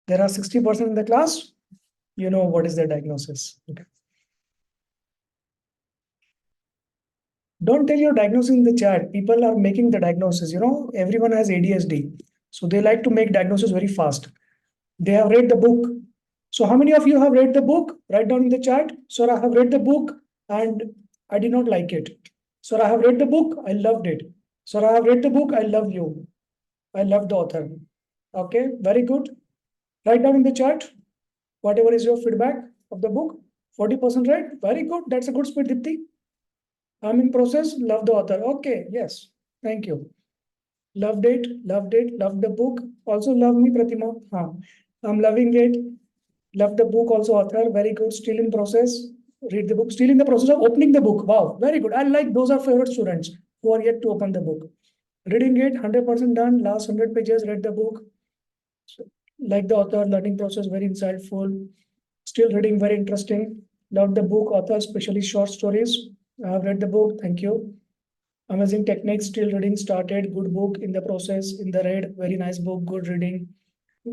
There are 60% in the class. You know what is the diagnosis. Okay. Don't tell your diagnosis in the chat. People are making the diagnosis. Everyone has ADHD. So they like to make diagnosis very fast. They have read the book. So how many of you have read the book? Write down in the chat. Sir, I have read the book and I did not like it. Sir, I have read the book. I loved it. Sir, I have read the book. I love you. I love the author. Okay, very good. Write down in the chat whatever is your feedback of the book. 40% right? Very good. That's a good speed, Dipti. I'm in process. Love the author. Okay, yes. Thank you. Loved it. Loved it. Loved the book. Also love me, Pratima. I'm loving it. Love the book. Also author. Very good. Still in process. Read the book. Still in the process of opening the book. Wow. Very good. I like those are favorite students who are yet to open the book. Reading it. 100% done. Last 100 pages. Read the book. Like the author. Learning process. Very insightful. Still reading. Very interesting. Love the book. Author. Especially short stories. I have read the book. Thank you. Amazing techniques, still reading, started, good book in the process, in the read, very nice book, good reading,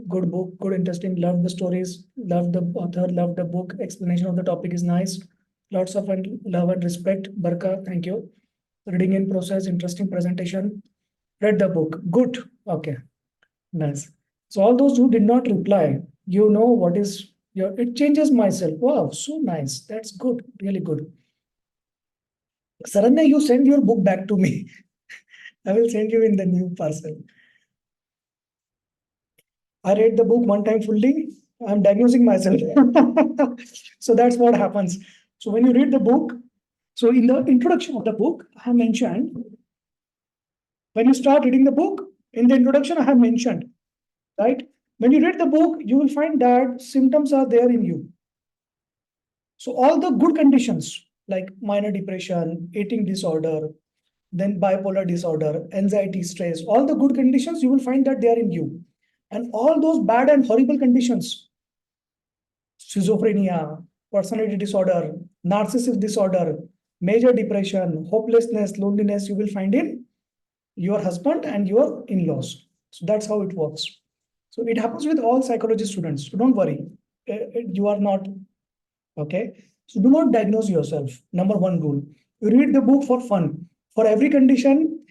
good book, good interesting, love the stories, love the author, love the book, explanation of the topic is nice, lots of love and respect, Barka, thank you. Reading in process, interesting presentation, read the book, good, okay, nice. So all those who did not reply, what is your, it changes myself, wow, so nice, that's good, really good. Saranya, you send your book back to me. I will send you in the new parcel. I read the book one time fully. I'm diagnosing myself. So that's what happens. So when you read the book, so in the introduction of the book, I have mentioned, when you start reading the book, in the introduction, I have mentioned, right? When you read the book, you will find that symptoms are there in you. So all the good conditions like minor depression, eating disorder, then bipolar disorder, anxiety, stress, all the good conditions, you will find that they are in you. And all those bad and horrible conditions, schizophrenia, personality disorder, narcissistic disorder, major depression, hopelessness, loneliness, you will find in your husband and your in-laws. So that's how it works. So it happens with all psychology students. So don't worry. You are not, okay? So do not diagnose yourself. Number one rule. You read the book for fun. For every condition,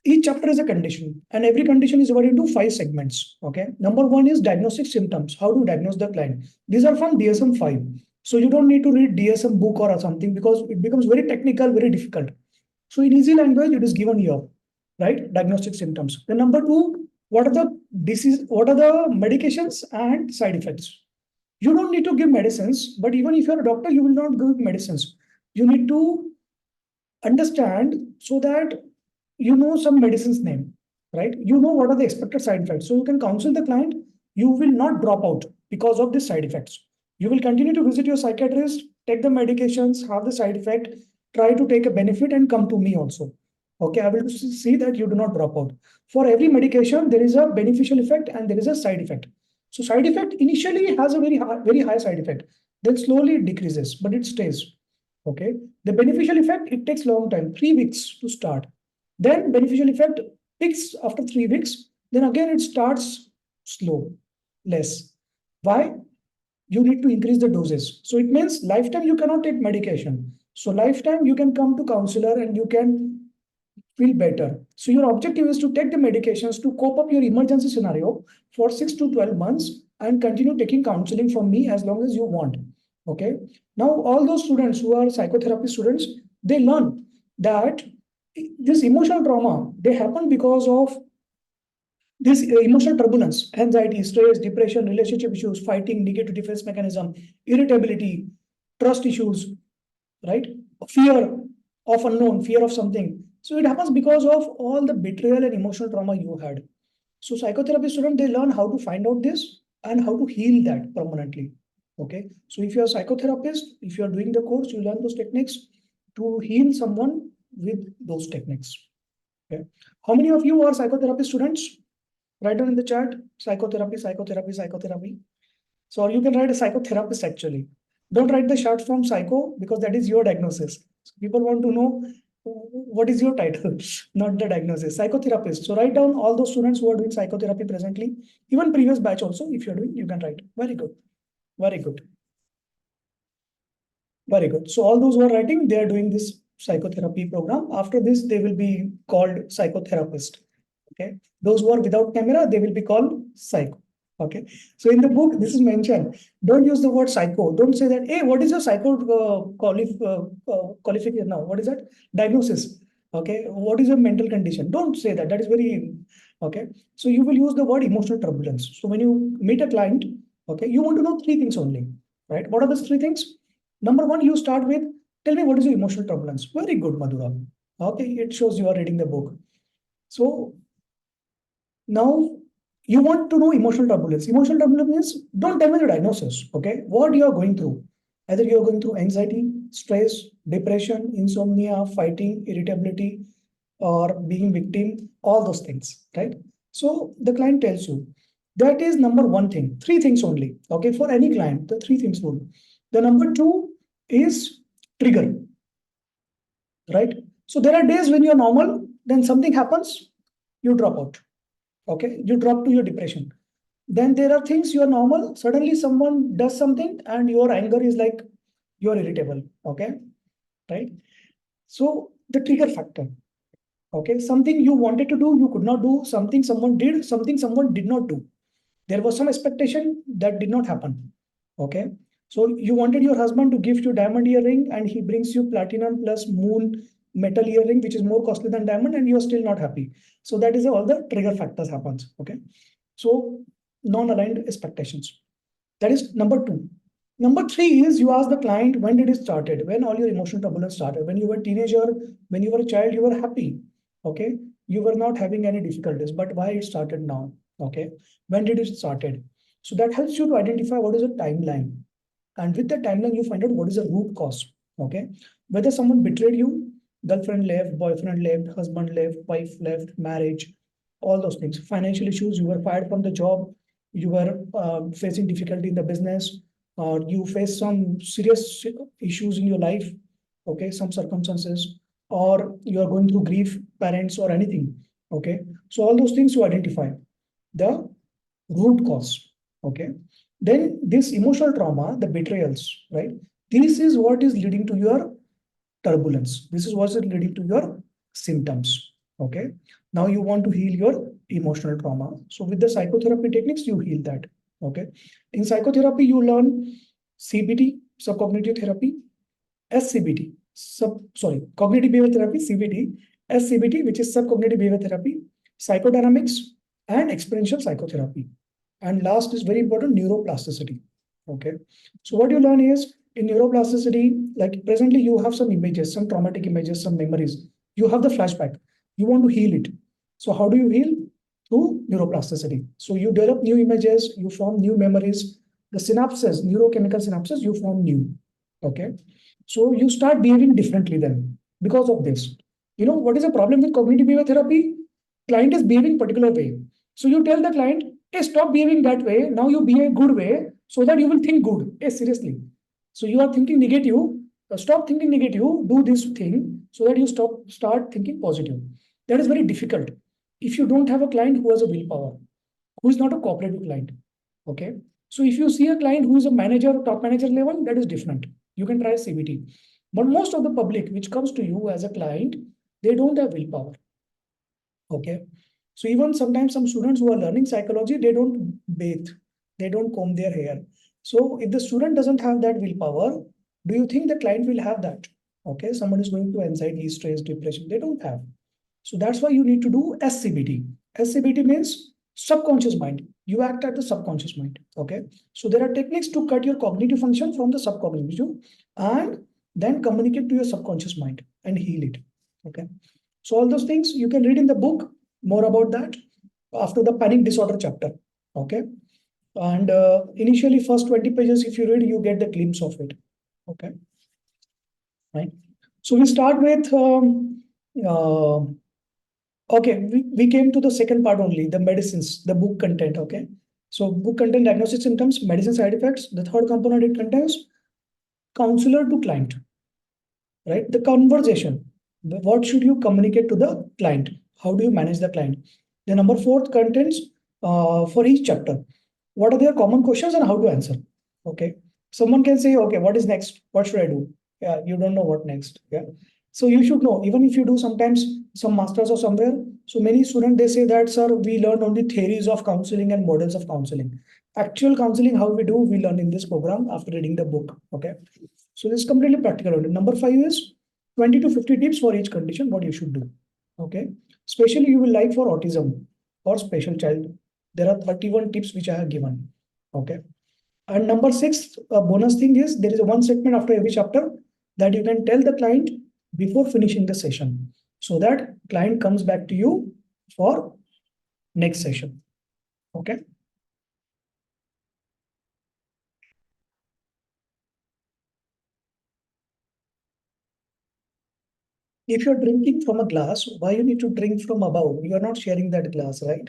each chapter is a condition, and every condition is divided into 5 segments. Okay. Number one is diagnostic symptoms. How to diagnose the client. These are from DSM-5. So you don't need to read DSM book or something because it becomes very technical, very difficult. So in easy language, it is given here, right? Diagnostic symptoms. Then number two, what are the disease, what are the medications and side effects? You don't need to give medicines, but even if you're a doctor, you will not give medicines. You need to understand so that you know some medicine's name, right? You know what are the expected side effects. So you can counsel the client. You will not drop out because of these side effects. You will continue to visit your psychiatrist, take the medications, have the side effect, try to take a benefit and come to me also. Okay, I will see that you do not drop out. For every medication, there is a beneficial effect and there is a side effect. So side effect initially has a very high side effect. Then slowly it decreases, but it stays. Okay. The beneficial effect, it takes long time, 3 weeks to start. Then beneficial effect peaks after 3 weeks. Then again, it starts slow, less. Why? You need to increase the doses. So it means lifetime you cannot take medication. So lifetime you can come to counselor and you can feel better. So your objective is to take the medications to cope up your emergency scenario for 6 to 12 months and continue taking counseling from me as long as you want. Okay. Now, all those students who are psychotherapy students, they learn that this emotional trauma, they happen because of this emotional turbulence, anxiety, stress, depression, relationship issues, fighting, negative defense mechanism, irritability, trust issues, right? Fear of unknown, fear of something. So it happens because of all the betrayal and emotional trauma you had. So psychotherapy students, they learn how to find out this and how to heal that permanently. Okay. So if you're a psychotherapist, if you're doing the course, you learn those techniques to heal someone with those techniques. Okay. How many of you are psychotherapy students? Write down in the chat, psychotherapy, psychotherapy, psychotherapy. So or you can write a psychotherapist actually. Don't write the short form psycho because that is your diagnosis. So people want to know What is your title? Not the diagnosis. Psychotherapist. So write down all those students who are doing psychotherapy presently, even previous batch also. If you're doing, you can write. Very good. Very good. Very good. So all those who are writing, they are doing this psychotherapy program. After this, they will be called psychotherapist. Okay. Those who are without camera, they will be called psycho. Okay. So in the book, this is mentioned. Don't use the word psycho. Don't say that, hey, what is your psycho qualification now? What is that? Diagnosis. Okay. What is your mental condition? Don't say that. That is very okay. So you will use the word emotional turbulence. So when you meet a client, okay, you want to know three things only, right? What are those three things? Number one, you start with, tell me what is your emotional turbulence. Very good, Madhura. Okay, it shows you are reading the book. So now you want to know emotional turbulence. Emotional turbulence means don't tell me the diagnosis. Okay, what you are going through. Either you are going through anxiety, stress, depression, insomnia, fighting, irritability, or being victim, all those things, right? So the client tells you that is number one thing, three things only. Okay, for any client, the three things would. The number two is trigger, right? So there are days when you're normal, then something happens, you drop out. Okay, you drop to your depression. Then there are things you are normal, suddenly someone does something and your anger is like you're irritable. Okay, right? So the trigger factor. Okay, something you wanted to do, you could not do, something someone did, something someone did not do. There was some expectation that did not happen. Okay. So you wanted your husband to gift you diamond earring and he brings you platinum plus moon metal earring, which is more costly than diamond, and you're still not happy. So that is all the trigger factors happens. Okay. So non-aligned expectations. That is number two. Number three is you ask the client when did it started, when all your emotional turbulence started. When you were a teenager, when you were a child, you were happy. Okay. You were not having any difficulties, but why it started now? Okay. When did it started? So that helps you to identify what is the timeline. And with the timeline, you find out what is the root cause. Okay. Whether someone betrayed you, girlfriend left, boyfriend left, husband left, wife left, marriage, all those things. Financial issues, you were fired from the job, you were facing difficulty in the business, or you face some serious issues in your life, okay, some circumstances, or you are going through grief, parents, or anything. Okay. So all those things you identify the root cause. Okay. Then this emotional trauma, the betrayals, right? This is what is leading to your turbulence. This is what is leading to your symptoms. Okay. Now you want to heal your emotional trauma. So with the psychotherapy techniques, you heal that. Okay. In psychotherapy, you learn CBT, subcognitive therapy, SCBT, cognitive behavior therapy, CBT, SCBT, which is subcognitive behavior therapy, psychodynamics, and experiential psychotherapy. And last is very important, neuroplasticity. Okay. So what you learn is in neuroplasticity, like presently you have some images, some traumatic images, some memories. You have the flashback. You want to heal it. So how do you heal? Through neuroplasticity. So you develop new images, you form new memories. The synapses, neurochemical synapses, you form new. Okay. So you start behaving differently then because of this. You know, what is the problem with cognitive behavior therapy? Client is behaving particular way. So you tell the client, hey, stop behaving that way. Now you behave good way so that you will think good. Hey, seriously. So you are thinking negative. Stop thinking negative. Do this thing so that you start thinking positive. That is very difficult. If you don't have a client who has a willpower, who is not a cooperative client. Okay. So if you see a client who is a manager, top manager level, that is different. You can try CBT. But most of the public which comes to you as a client, they don't have willpower. Okay. So even sometimes some students who are learning psychology, they don't bathe, they don't comb their hair. So if the student doesn't have that willpower, do you think the client will have that? Okay. Someone is going through anxiety, stress, depression. They don't have. So that's why you need to do SCBT. SCBT means subconscious mind. You act at the subconscious mind. Okay. So there are techniques to cut your cognitive function from the subcognitive and then communicate to your subconscious mind and heal it. Okay. So all those things you can read in the book more about that after the panic disorder chapter. Okay. And initially first 20 pages, if you read, you get the glimpse of it. Okay. Right. So we start with okay, we came to the second part only, the medicines, the book content. Okay. So book content, diagnostic symptoms, medicine side effects. The third component, it contains counselor to client, right? The conversation. What should you communicate to the client? How do you manage the client? The number fourth contents for each chapter. What are their common questions and how to answer? Okay. Someone can say, okay, what is next? What should I do? Yeah, you don't know what next. Yeah. So you should know, even if you do sometimes some masters or somewhere. So many students they say that, sir, we learn only theories of counseling and models of counseling. Actual counseling, how we do, we learn in this program after reading the book. Okay. So this is completely practical only. Number five is 20 to 50 tips for each condition, what you should do. Okay. Especially you will like for autism or special child. There are 31 tips which I have given. Okay. And number six, a bonus thing is there is a one statement after every chapter that you can tell the client before finishing the session so that client comes back to you for next session. Okay. If you're drinking from a glass, why you need to drink from above? You're not sharing that glass, right?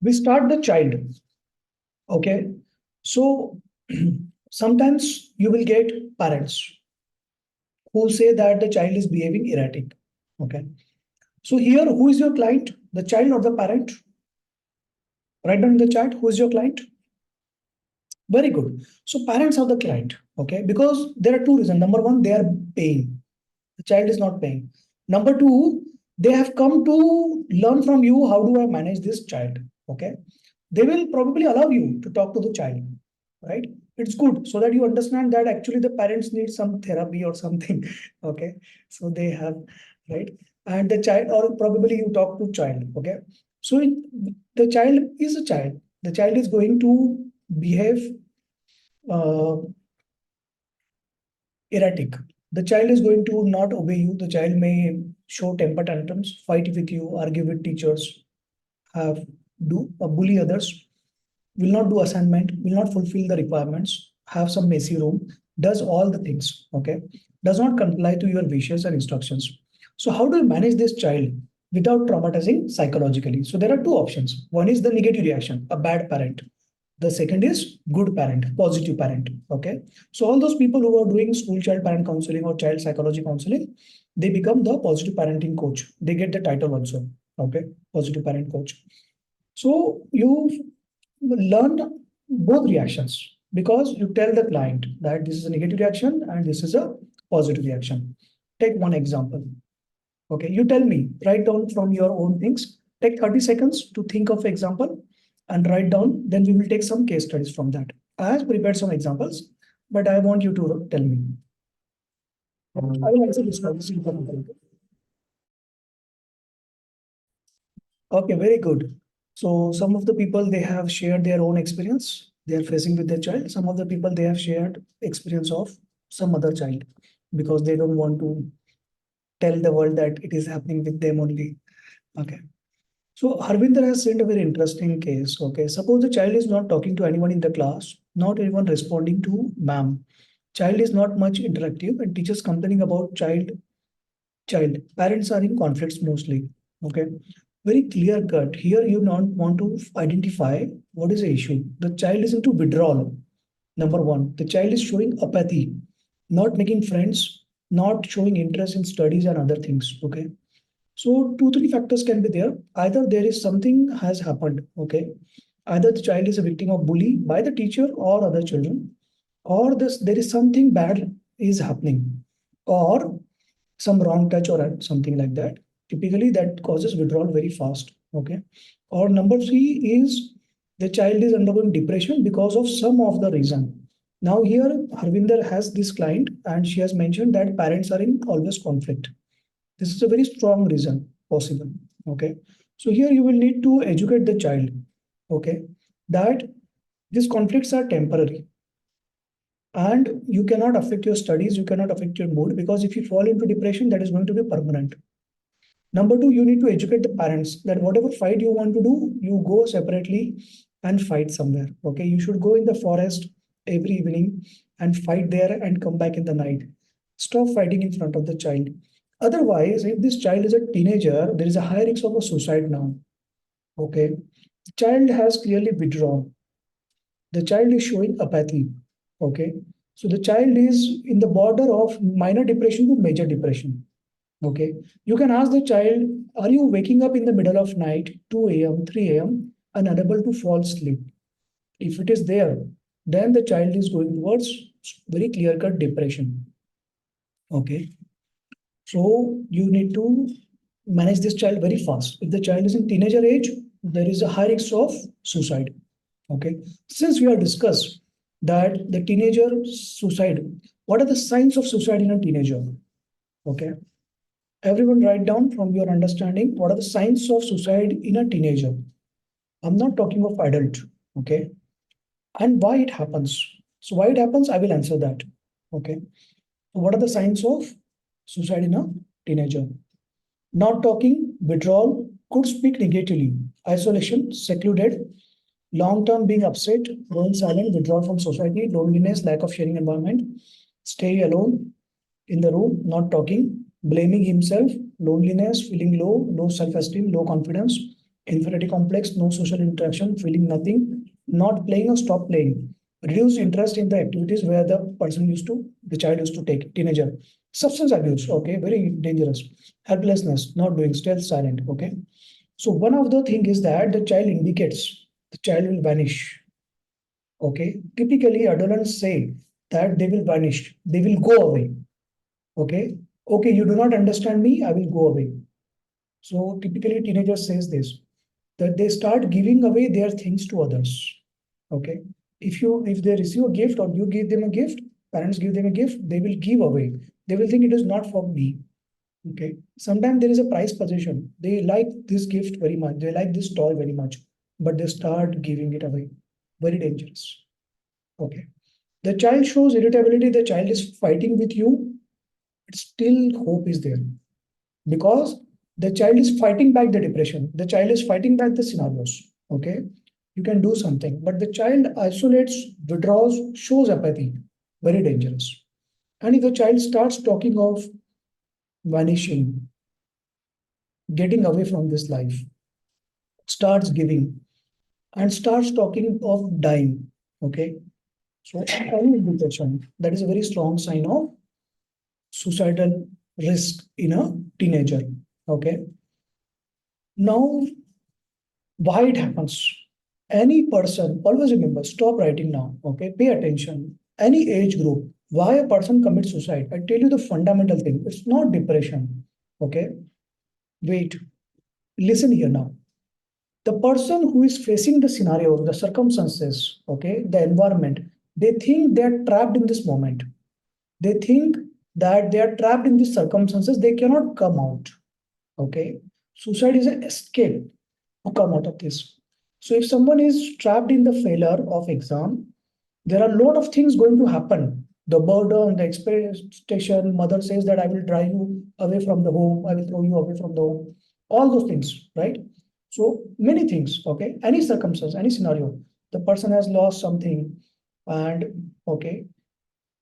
We start the child. Okay. So sometimes you will get parents who say that the child is behaving erratic. Okay. So here, who is your client? The child or the parent? Write down in the chat, who is your client? Very good. So parents are the client. Okay. Because there are two reasons. Number one, they are paying. The child is not paying. Number two, they have come to learn from you how do I manage this child. Okay. They will probably allow you to talk to the child, right? It's good so that you understand that actually the parents need some therapy or something. Okay. So they have, right? And the child, or probably you talk to child. Okay. So the child is a child. The child is going to behave uh, erratic. The child is going to not obey you. The child may show temper tantrums, fight with you, argue with teachers, have do bully others, will not do assignment, will not fulfill the requirements, have some messy room, does all the things, okay? Does not comply to your wishes and instructions. So how do you manage this child without traumatizing psychologically? So there are two options. One is the negative reaction, a bad parent. The second is good parent, positive parent. Okay. So all those people who are doing school child parent counseling or child psychology counseling, they become the positive parenting coach. They get the title also. Okay. Positive parent coach. So you learned both reactions because you tell the client that this is a negative reaction and this is a positive reaction. Take one example. Okay, you tell me, write down from your own things. Take 30 seconds to think of example and write down. Then we will take some case studies from that. I have prepared some examples, but I want you to tell me. I will answer this question. Okay, very good. So some of the people they have shared their own experience they are facing with their child. Some of the people they have shared experience of some other child because they don't want to tell the world that it is happening with them only. Okay. So Harvinder has sent a very interesting case. Okay. Suppose the child is not talking to anyone in the class, not even responding to ma'am. Child is not much interactive and teachers complaining about child. Parents are in conflicts mostly. Okay. Very clear cut. Here you not want to identify what is the issue. The child is into withdrawal. Number one, the child is showing apathy, not making friends, not showing interest in studies and other things. Okay. So two, three factors can be there. Either there is something has happened. Okay. Either the child is a victim of bully by the teacher or other children, or this there is something bad is happening, or some wrong touch or something like that. Typically, that causes withdrawal very fast. Okay. Or number three is the child is undergoing depression because of some of the reason. Now here, Harvinder has this client and she has mentioned that parents are in always conflict. This is a very strong reason possible. Okay. So here you will need to educate the child. Okay. That these conflicts are temporary and you cannot affect your studies, you cannot affect your mood because if you fall into depression, that is going to be permanent. Number two, you need to educate the parents that whatever fight you want to do, you go separately and fight somewhere. Okay. You should go in the forest every evening and fight there and come back in the night. Stop fighting in front of the child. Otherwise, if this child is a teenager, there is a high risk of a suicide now. Okay. The child has clearly withdrawn. The child is showing apathy. Okay. So the child is in the border of minor depression to major depression. Okay. You can ask the child, are you waking up in the middle of night, 2 a.m., 3 a.m., and unable to fall asleep? If it is there, then the child is going towards very clear-cut depression. Okay. So you need to manage this child very fast. If the child is in teenager age, there is a high risk of suicide. Okay. Since we have discussed that the teenager suicide, what are the signs of suicide in a teenager? Okay. Everyone write down from your understanding what are the signs of suicide in a teenager. I'm not talking of adult. Okay. And why it happens. So why it happens, I will answer that. Okay. So what are the signs of suicide in a teenager? Not talking, withdrawal, could speak negatively, isolation, secluded, long-term being upset, going silent, withdrawal from society, loneliness, lack of sharing environment, stay alone in the room, not talking, blaming himself, loneliness, feeling low, low self-esteem, low confidence, inferiority complex, no social interaction, feeling nothing, not playing or stop playing, reduced interest in the activities where the child used to take, teenager, substance abuse, okay, very dangerous, helplessness, not doing, still silent, okay. So one of the thing is that the child indicates the child will vanish. Okay. Typically, adolescents say that they will vanish, they will go away. Okay. Okay, you do not understand me, I will go away. So typically, teenagers says this that they start giving away their things to others. Okay. If they receive a gift or you give them a gift, parents give them a gift, they will give away. They will think it is not for me. Okay. Sometimes there is a price possession. They like this gift very much. They like this toy very much, but they start giving it away. Very dangerous. Okay. The child shows irritability. The child is fighting with you. Still, hope is there because the child is fighting back the depression. The child is fighting back the scenarios. Okay. You can do something, but the child isolates, withdraws, shows apathy. Very dangerous. And if the child starts talking of vanishing, getting away from this life, starts giving, and starts talking of dying. Okay. So any depression, that is a very strong sign of suicidal risk in a teenager. Okay. Now, why it happens? Any person, always remember, stop writing now. Okay. Pay attention. Any age group, why a person commits suicide? I tell you the fundamental thing. It's not depression. Okay. Wait. Listen here now. The person who is facing the scenario, the circumstances, okay, the environment, they think they're trapped in this moment. They think that they are trapped in these circumstances, they cannot come out. Okay. Suicide is an escape to come out of this. So if someone is trapped in the failure of exam, there are a lot of things going to happen. The burden, the expectation, mother says that I will drive you away from the home, I will throw you away from the home, all those things, right? So many things, okay? Any circumstance, any scenario, the person has lost something, and okay,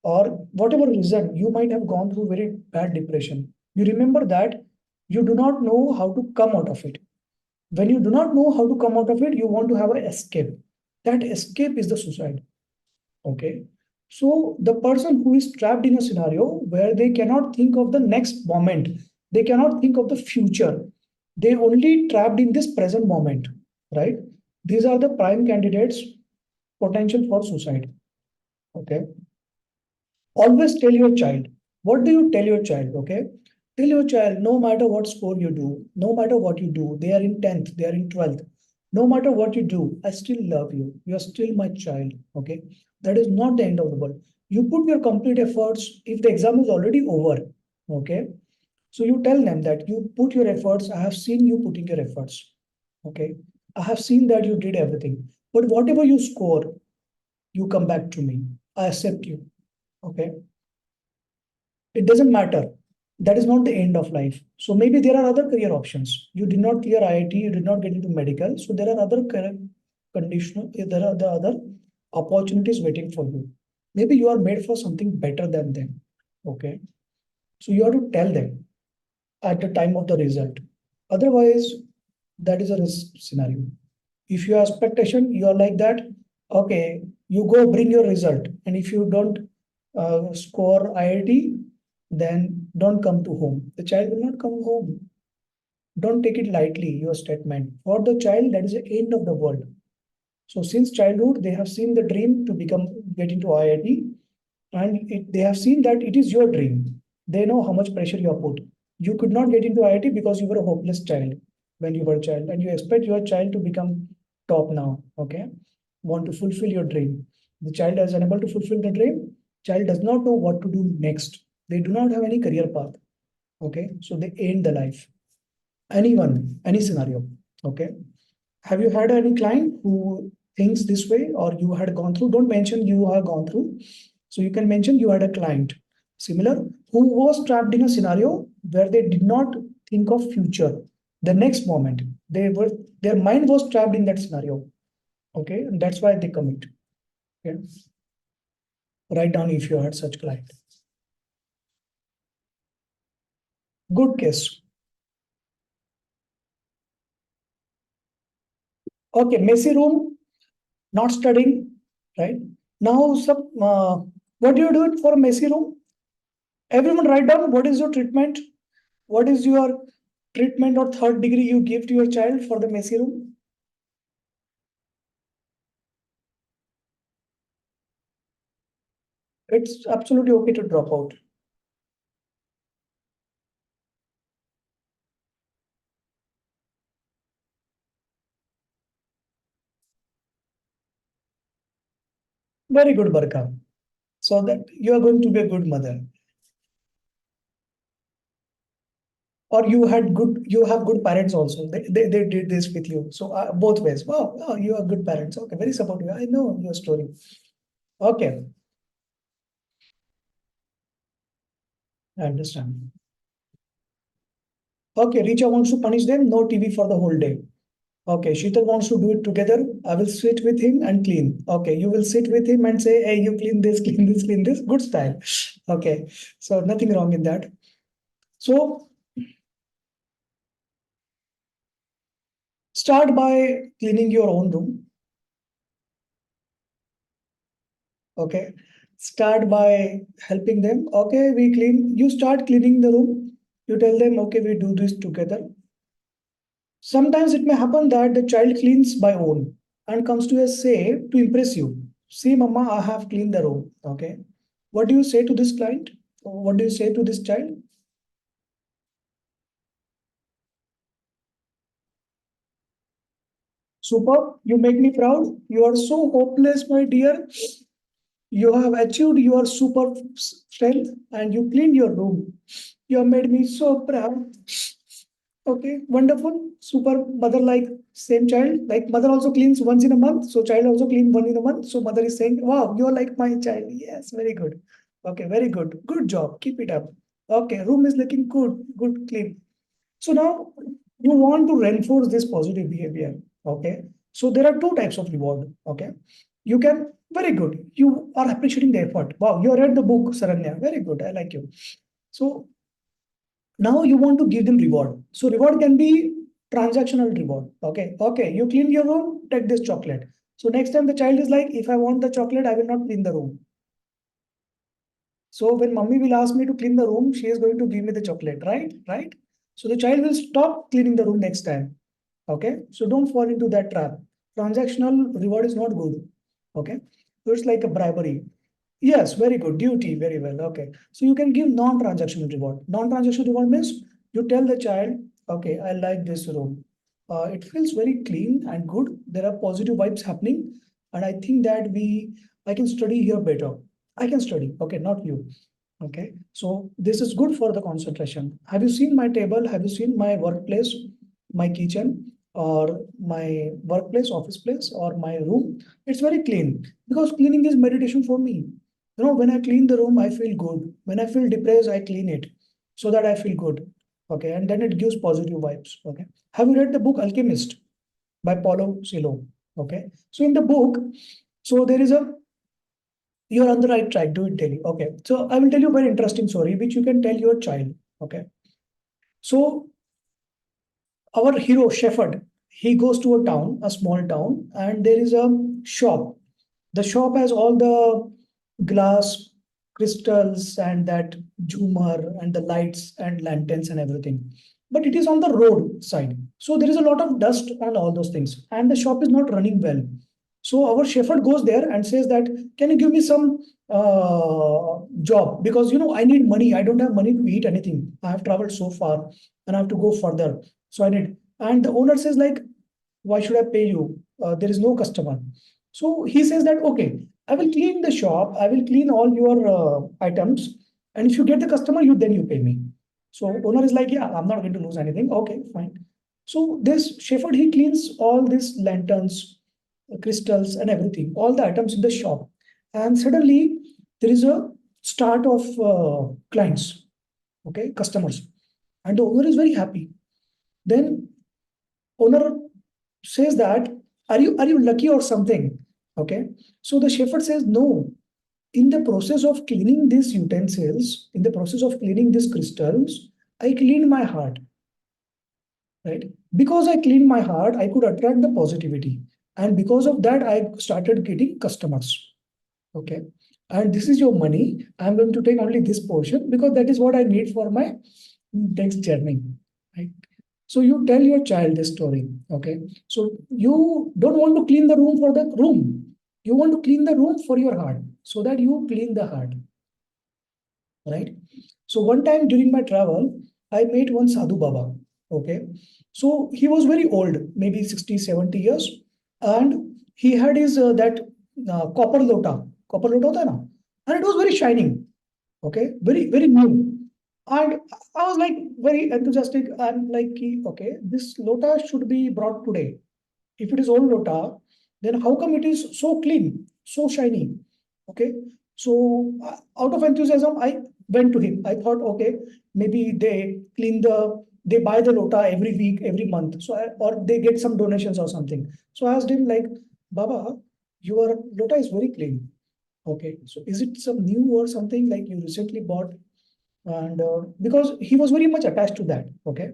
or whatever reason, you might have gone through very bad depression. You remember that you do not know how to come out of it. When you do not know how to come out of it, you want to have an escape. That escape is the suicide. Okay. So the person who is trapped in a scenario where they cannot think of the next moment, they cannot think of the future, they only trapped in this present moment, right? These are the prime candidates potential for suicide. Okay. Always tell your child. What do you tell your child? Okay. Tell your child, no matter what score you do, no matter what you do, they are in 10th, they are in 12th. No matter what you do, I still love you. You are still my child. Okay. That is not the end of the world. You put your complete efforts if the exam is already over. Okay. So you tell them that you put your efforts. I have seen you putting your efforts. Okay. I have seen that you did everything. But whatever you score, you come back to me. I accept you. Okay. It doesn't matter. That is not the end of life. So maybe there are other career options. You did not clear IIT, you did not get into medical, so there are other career conditional, there are the other opportunities waiting for you. Maybe you are made for something better than them. Okay. So you have to tell them at the time of the result. Otherwise, That is a risk scenario. If you have expectation, you are like that, okay, you go bring your result. And if you don't score IIT, then don't come to home. The child will not come home. Don't take it lightly, your statement. For the child, that is the end of the world. So since childhood, they have seen the dream to get into IIT, and they have seen that it is your dream. They know how much pressure you have put. You could not get into IIT because you were a hopeless child when you were a child, and you expect your child to become top now. Okay, want to fulfill your dream. The child is unable to fulfill the dream. Child does not know what to do next. They do not have any career path. Okay, so they end the life. Anyone, any scenario. Okay, have you had any client who thinks this way, or you had gone through? Don't mention you have gone through. So you can mention you had a client similar who was trapped in a scenario where they did not think of future. The next moment, their mind was trapped in that scenario. Okay, and that's why they commit. Okay, write down if you had such client. Good case. Okay, messy room, not studying, right? Now, what do you do for a messy room? Everyone write down what is your treatment, what is your treatment or third degree you give to your child for the messy room. It's absolutely okay to drop out. Very good, Barka. So that you are going to be a good mother. Or you have good parents also. They did this with you. So both ways. Wow, wow, you are good parents. Okay, very supportive. I know your story. Okay, I understand. Okay, Richa wants to punish them. No TV for the whole day. Okay, Sheetal wants to do it together. I will sit with him and clean. Okay, you will sit with him and say, hey, you clean this, clean this, clean this. Good style. Okay, so nothing wrong in that. So start by cleaning your own room. Okay, start by helping them. Okay, we clean. You start cleaning the room. You tell them, okay, we do this together. Sometimes it may happen that the child cleans by own and comes to a say to impress you. See, mama, I have cleaned the room. Okay. What do you say to this client? What do you say to this child? Super, you make me proud. You are so hopeless, my dear. You have achieved your super strength and you cleaned your room. You have made me so proud. Okay, wonderful. Super mother like same child. Like mother also cleans once in a month. So child also clean one in a month. So mother is saying, wow, you're like my child. Yes, very good. Okay, very good. Good job. Keep it up. Okay, room is looking good. Good, clean. So now you want to reinforce this positive behavior. Okay. So there are two types of reward. Okay. You can, very good. You are appreciating the effort. Wow, you read the book, Saranya. Very good. I like you. So now you want to give them reward. So reward can be transactional reward. Okay. Okay. You clean your room, take this chocolate. So next time the child is like, if I want the chocolate, I will not clean the room. So when mummy will ask me to clean the room, she is going to give me the chocolate, right? Right. So the child will stop cleaning the room next time. Okay. So don't fall into that trap. Transactional reward is not good. Okay. So it's like a bribery. Yes, very good. Duty, very well. Okay. So you can give non-transactional reward. Non-transactional reward means you tell the child, okay, I like this room. It feels very clean and good. There are positive vibes happening. And I think that I can study here better. I can study. Okay, not you. Okay. So this is good for the concentration. Have you seen my table? Have you seen my workplace, my kitchen, or my workplace, office place, or my room? It's very clean because cleaning is meditation for me. When I clean the room, I feel good. When I feel depressed, I clean it so that I feel good. Okay. And then it gives positive vibes. Okay. Have you read the book Alchemist by Paulo Coelho? Okay. So in the book, so there is a you're on the right track. Do it daily. Okay. So I will tell you a very interesting story which you can tell your child. Okay. So our hero Shepherd, he goes to a town, a small town, and there is a shop. The shop has all the glass crystals and that Jhumar and the lights and lanterns and everything. But it is on the road side. So there is a lot of dust on all those things. And the shop is not running well. So our shepherd goes there and says that, can you give me some job? Because, I need money. I don't have money to eat anything. I have traveled so far and I have to go further. So I need. And the owner says like, why should I pay you? There is no customer. So he says that, okay, I will clean the shop. I will clean all your items. And if you get the customer, you pay me. So owner is like, yeah, I'm not going to lose anything. Okay, fine. So this shepherd, he cleans all these lanterns, crystals and everything, all the items in the shop. And suddenly there is a start of clients, okay, customers. And the owner is very happy. Then owner says that, are you lucky or something? Okay. So the shepherd says, no, in the process of cleaning these utensils, in the process of cleaning these crystals, I cleaned my heart, right? Because I cleaned my heart, I could attract the positivity. And because of that, I started getting customers. Okay. And this is your money. I'm going to take only this portion because that is what I need for my next journey. Right. So you tell your child this story. Okay. So you don't want to clean the room for the room. You want to clean the room for your heart so that you clean the heart. Right. So one time during my travel, I met one Sadhu Baba. Okay. So he was very old, maybe 60, 70 years. And he had his that copper lota. Copper lota hota hai na? And it was very shining. Okay. Very, very new. And I was like very enthusiastic. I'm like, okay, this lota should be brought today. If it is old lota, then how come it is so clean, so shiny? Okay. So out of enthusiasm, I went to him. I thought, okay, maybe they buy the lota every week, every month. Or they get some donations or something. So I asked him like, Baba, your lota is very clean. Okay. So is it some new or something like you recently bought? And because he was very much attached to that. Okay.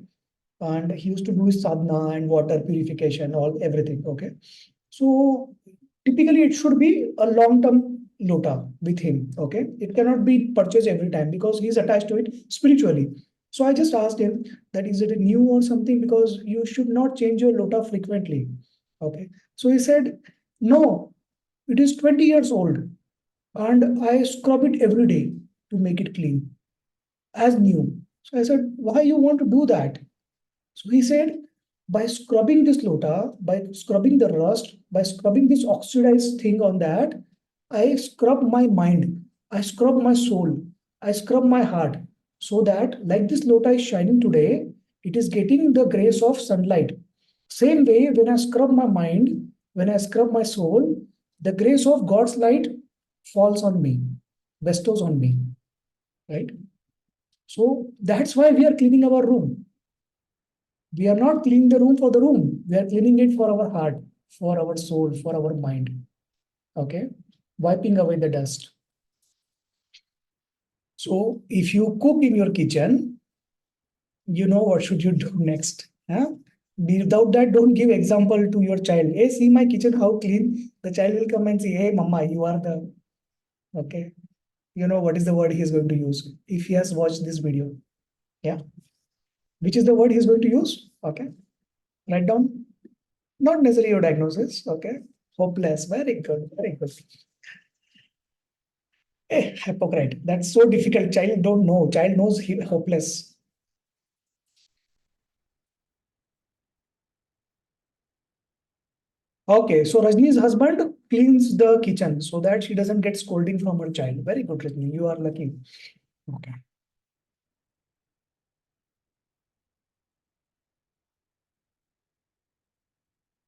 And he used to do his sadhana and water purification, all everything. Okay. So typically it should be a long-term lota with him. Okay. It cannot be purchased every time because he's attached to it spiritually. So I just asked him that is it a new or something because you should not change your lota frequently. Okay. So he said, no, it is 20 years old and I scrub it every day to make it clean as new. So I said, why you want to do that? So he said, by scrubbing this lota, by scrubbing the rust, by scrubbing this oxidized thing on that, I scrub my mind, I scrub my soul, I scrub my heart, so that like this lota is shining today, it is getting the grace of sunlight. Same way, when I scrub my mind, when I scrub my soul, the grace of God's light falls on me, bestows on me, right? So that's why we are cleaning our room. We are not cleaning the room for the room. We are cleaning it for our heart, for our soul, for our mind. Okay. Wiping away the dust. So if you cook in your kitchen, you know what should you do next. Huh? Without that, don't give example to your child. Hey, see my kitchen, how clean. The child will come and say, hey, mama, you are the, okay. You know what is the word he is going to use if he has watched this video. Yeah. Which is the word he is going to use? Okay. Write down. Not necessarily your diagnosis. Okay. Hopeless. Very good. Very good. Hypocrite. That's so difficult. Child don't know. Child knows he hopeless. Okay. So Rajni's husband cleans the kitchen so that she doesn't get scolding from her child. Very good, Rajni. You are lucky. Okay.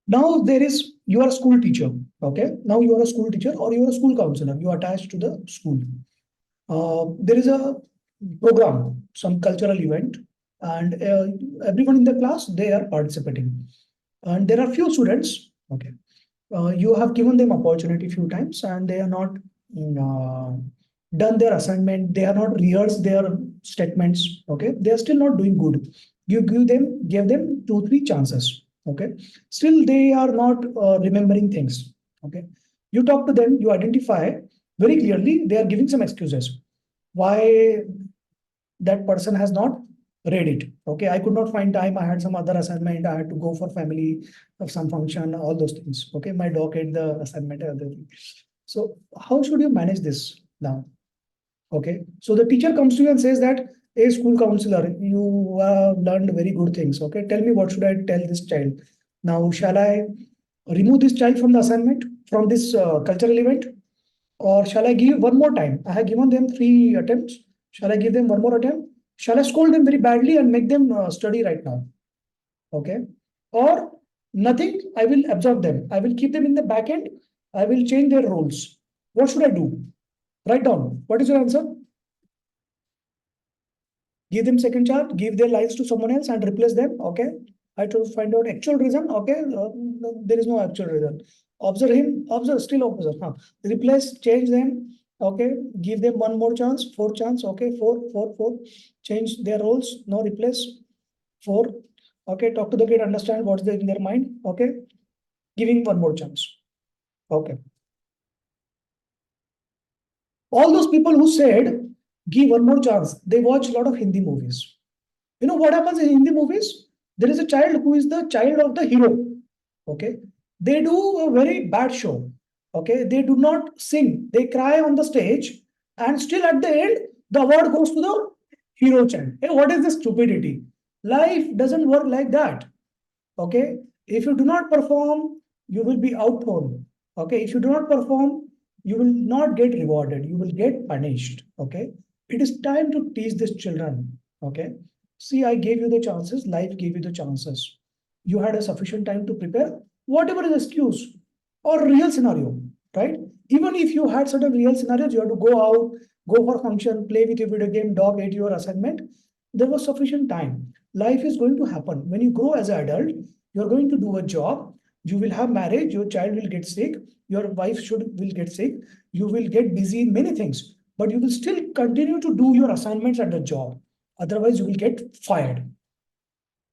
Now there is you are a school teacher. Okay. Now you are a school teacher or you are a school counselor. You are attached to the school. There is a program, some cultural event, and everyone in the class they are participating. And there are few students. Okay, you have given them opportunity few times, and they are not done their assignment. They are not rehearsed their statements. Okay, they are still not doing good. You give them 2, 3 chances. Okay. Still they are not remembering things. Okay. You talk to them, you identify very clearly, they are giving some excuses. Why that person has not read it. Okay. I could not find time. I had some other assignment. I had to go for family of some function, all those things. Okay. My dog ate the assignment and other thing. So how should you manage this now? Okay. So the teacher comes to you and says that, a school counselor, you have learned very good things. Okay. Tell me, what should I tell this child? Now, shall I remove this child from the assignment, from this cultural event? Or shall I give one more time? I have given them 3 attempts. Shall I give them one more attempt? Shall I scold them very badly and make them study right now? Okay. Or nothing, I will absorb them. I will keep them in the back end. I will change their roles. What should I do? Write down. What is your answer? Give them second chance, give their lives to someone else and replace them. Okay. I try to find out actual reason. Okay. There is no actual reason. Observe him, observe, still observe. Huh. Replace, change them. Okay. Give them one more chance, 4 chance. Okay. Four. Change their roles. No, replace. 4. Okay. Talk to the kid, understand what's in their mind. Okay. Giving one more chance. Okay. All those people who said, give one more chance, they watch a lot of Hindi movies. You know what happens in Hindi movies? There is a child who is the child of the hero. Okay. They do a very bad show. Okay. They do not sing. They cry on the stage. And still at the end, the award goes to the hero child. Hey, what is this stupidity? Life doesn't work like that. Okay. If you do not perform, you will be outthrown. Okay. If you do not perform, you will not get rewarded. You will get punished. Okay. It is time to teach these children. Okay. See, I gave you the chances. Life gave you the chances. You had a sufficient time to prepare. Whatever is excuse or real scenario, right? Even if you had certain real scenarios, you have to go out, go for function, play with your video game, dog ate your assignment. There was sufficient time. Life is going to happen. When you grow as an adult, you're going to do a job. You will have marriage. Your child will get sick. Your wife will get sick. You will get busy in many things, but you will still continue to do your assignments at the job. Otherwise, you will get fired.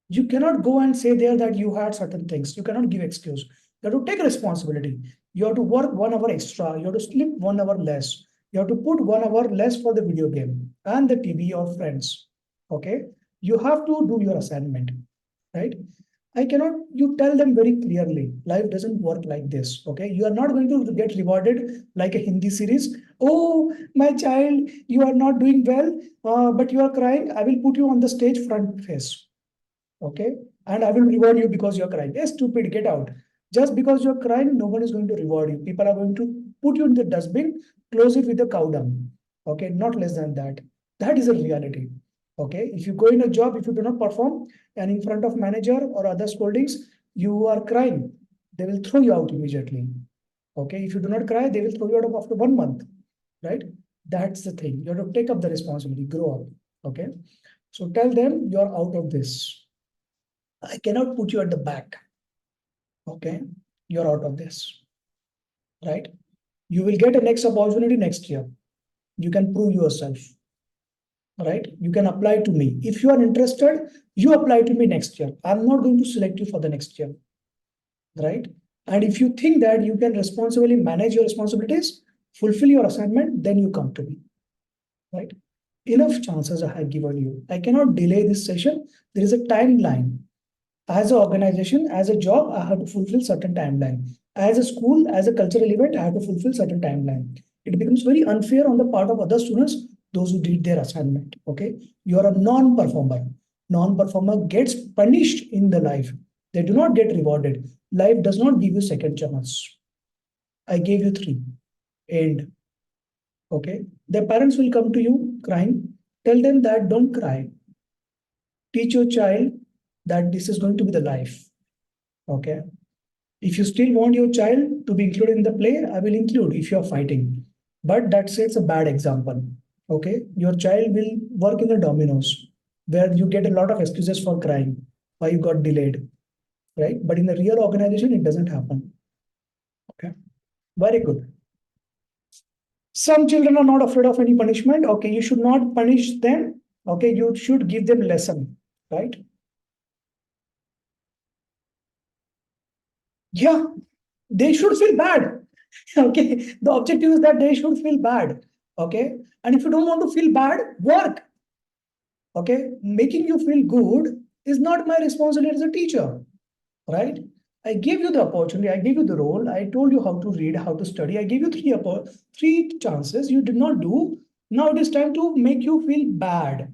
You cannot go and say there that you had certain things. You cannot give excuse. You have to take responsibility. You have to work 1 hour extra. You have to sleep 1 hour less. You have to put 1 hour less for the video game and the TV or friends. Okay. You have to do your assignment, right? I cannot, you tell them very clearly, life doesn't work like this. Okay. You are not going to get rewarded like a Hindi series. Oh, my child, you are not doing well, but you are crying. I will put you on the stage front face. Okay. And I will reward you because you're crying. Yes, stupid, get out. Just because you're crying, no one is going to reward you. People are going to put you in the dustbin, close it with a cow dung. Okay. Not less than that. That is a reality. Okay. If you go in a job, if you do not perform and in front of manager or other scoldings, you are crying, they will throw you out immediately. Okay. If you do not cry, they will throw you out after 1 month. Right. That's the thing. You have to take up the responsibility, grow up. Okay. So tell them you're out of this. I cannot put you at the back. Okay. You're out of this. Right. You will get a next opportunity next year. You can prove yourself. Right. You can apply to me. If you are interested, you apply to me next year. I'm not going to select you for the next year. Right. And if you think that you can responsibly manage your responsibilities, fulfill your assignment, then you come to me. Right. Enough chances I have given you. I cannot delay this session. There is a timeline. As an organization, as a job, I have to fulfill certain timeline. As a school, as a cultural event, I have to fulfill certain timeline. It becomes very unfair on the part of other students, those who did their assignment. Okay. You are a non-performer. Non-performer gets punished in the life. They do not get rewarded. Life does not give you second chance. I gave you 3. End. Okay. Their parents will come to you crying. Tell them that don't cry. Teach your child that this is going to be the life. Okay. If you still want your child to be included in the play, I will include if you're fighting. But that sets a bad example. Okay. Your child will work in the dominoes where you get a lot of excuses for crying, why you got delayed. Right. But in the real organization, it doesn't happen. Okay. Very good. Some children are not afraid of any punishment. Okay. You should not punish them. Okay. You should give them lesson. Right. Yeah, they should feel bad. Okay, the objective is that they should feel bad. Okay, and if you don't want to feel bad, work. Okay, making you feel good is not my responsibility as a teacher, right? I gave you the opportunity, I gave you the role, I told you how to read, how to study, I gave you three chances, you did not do. Now it is time to make you feel bad,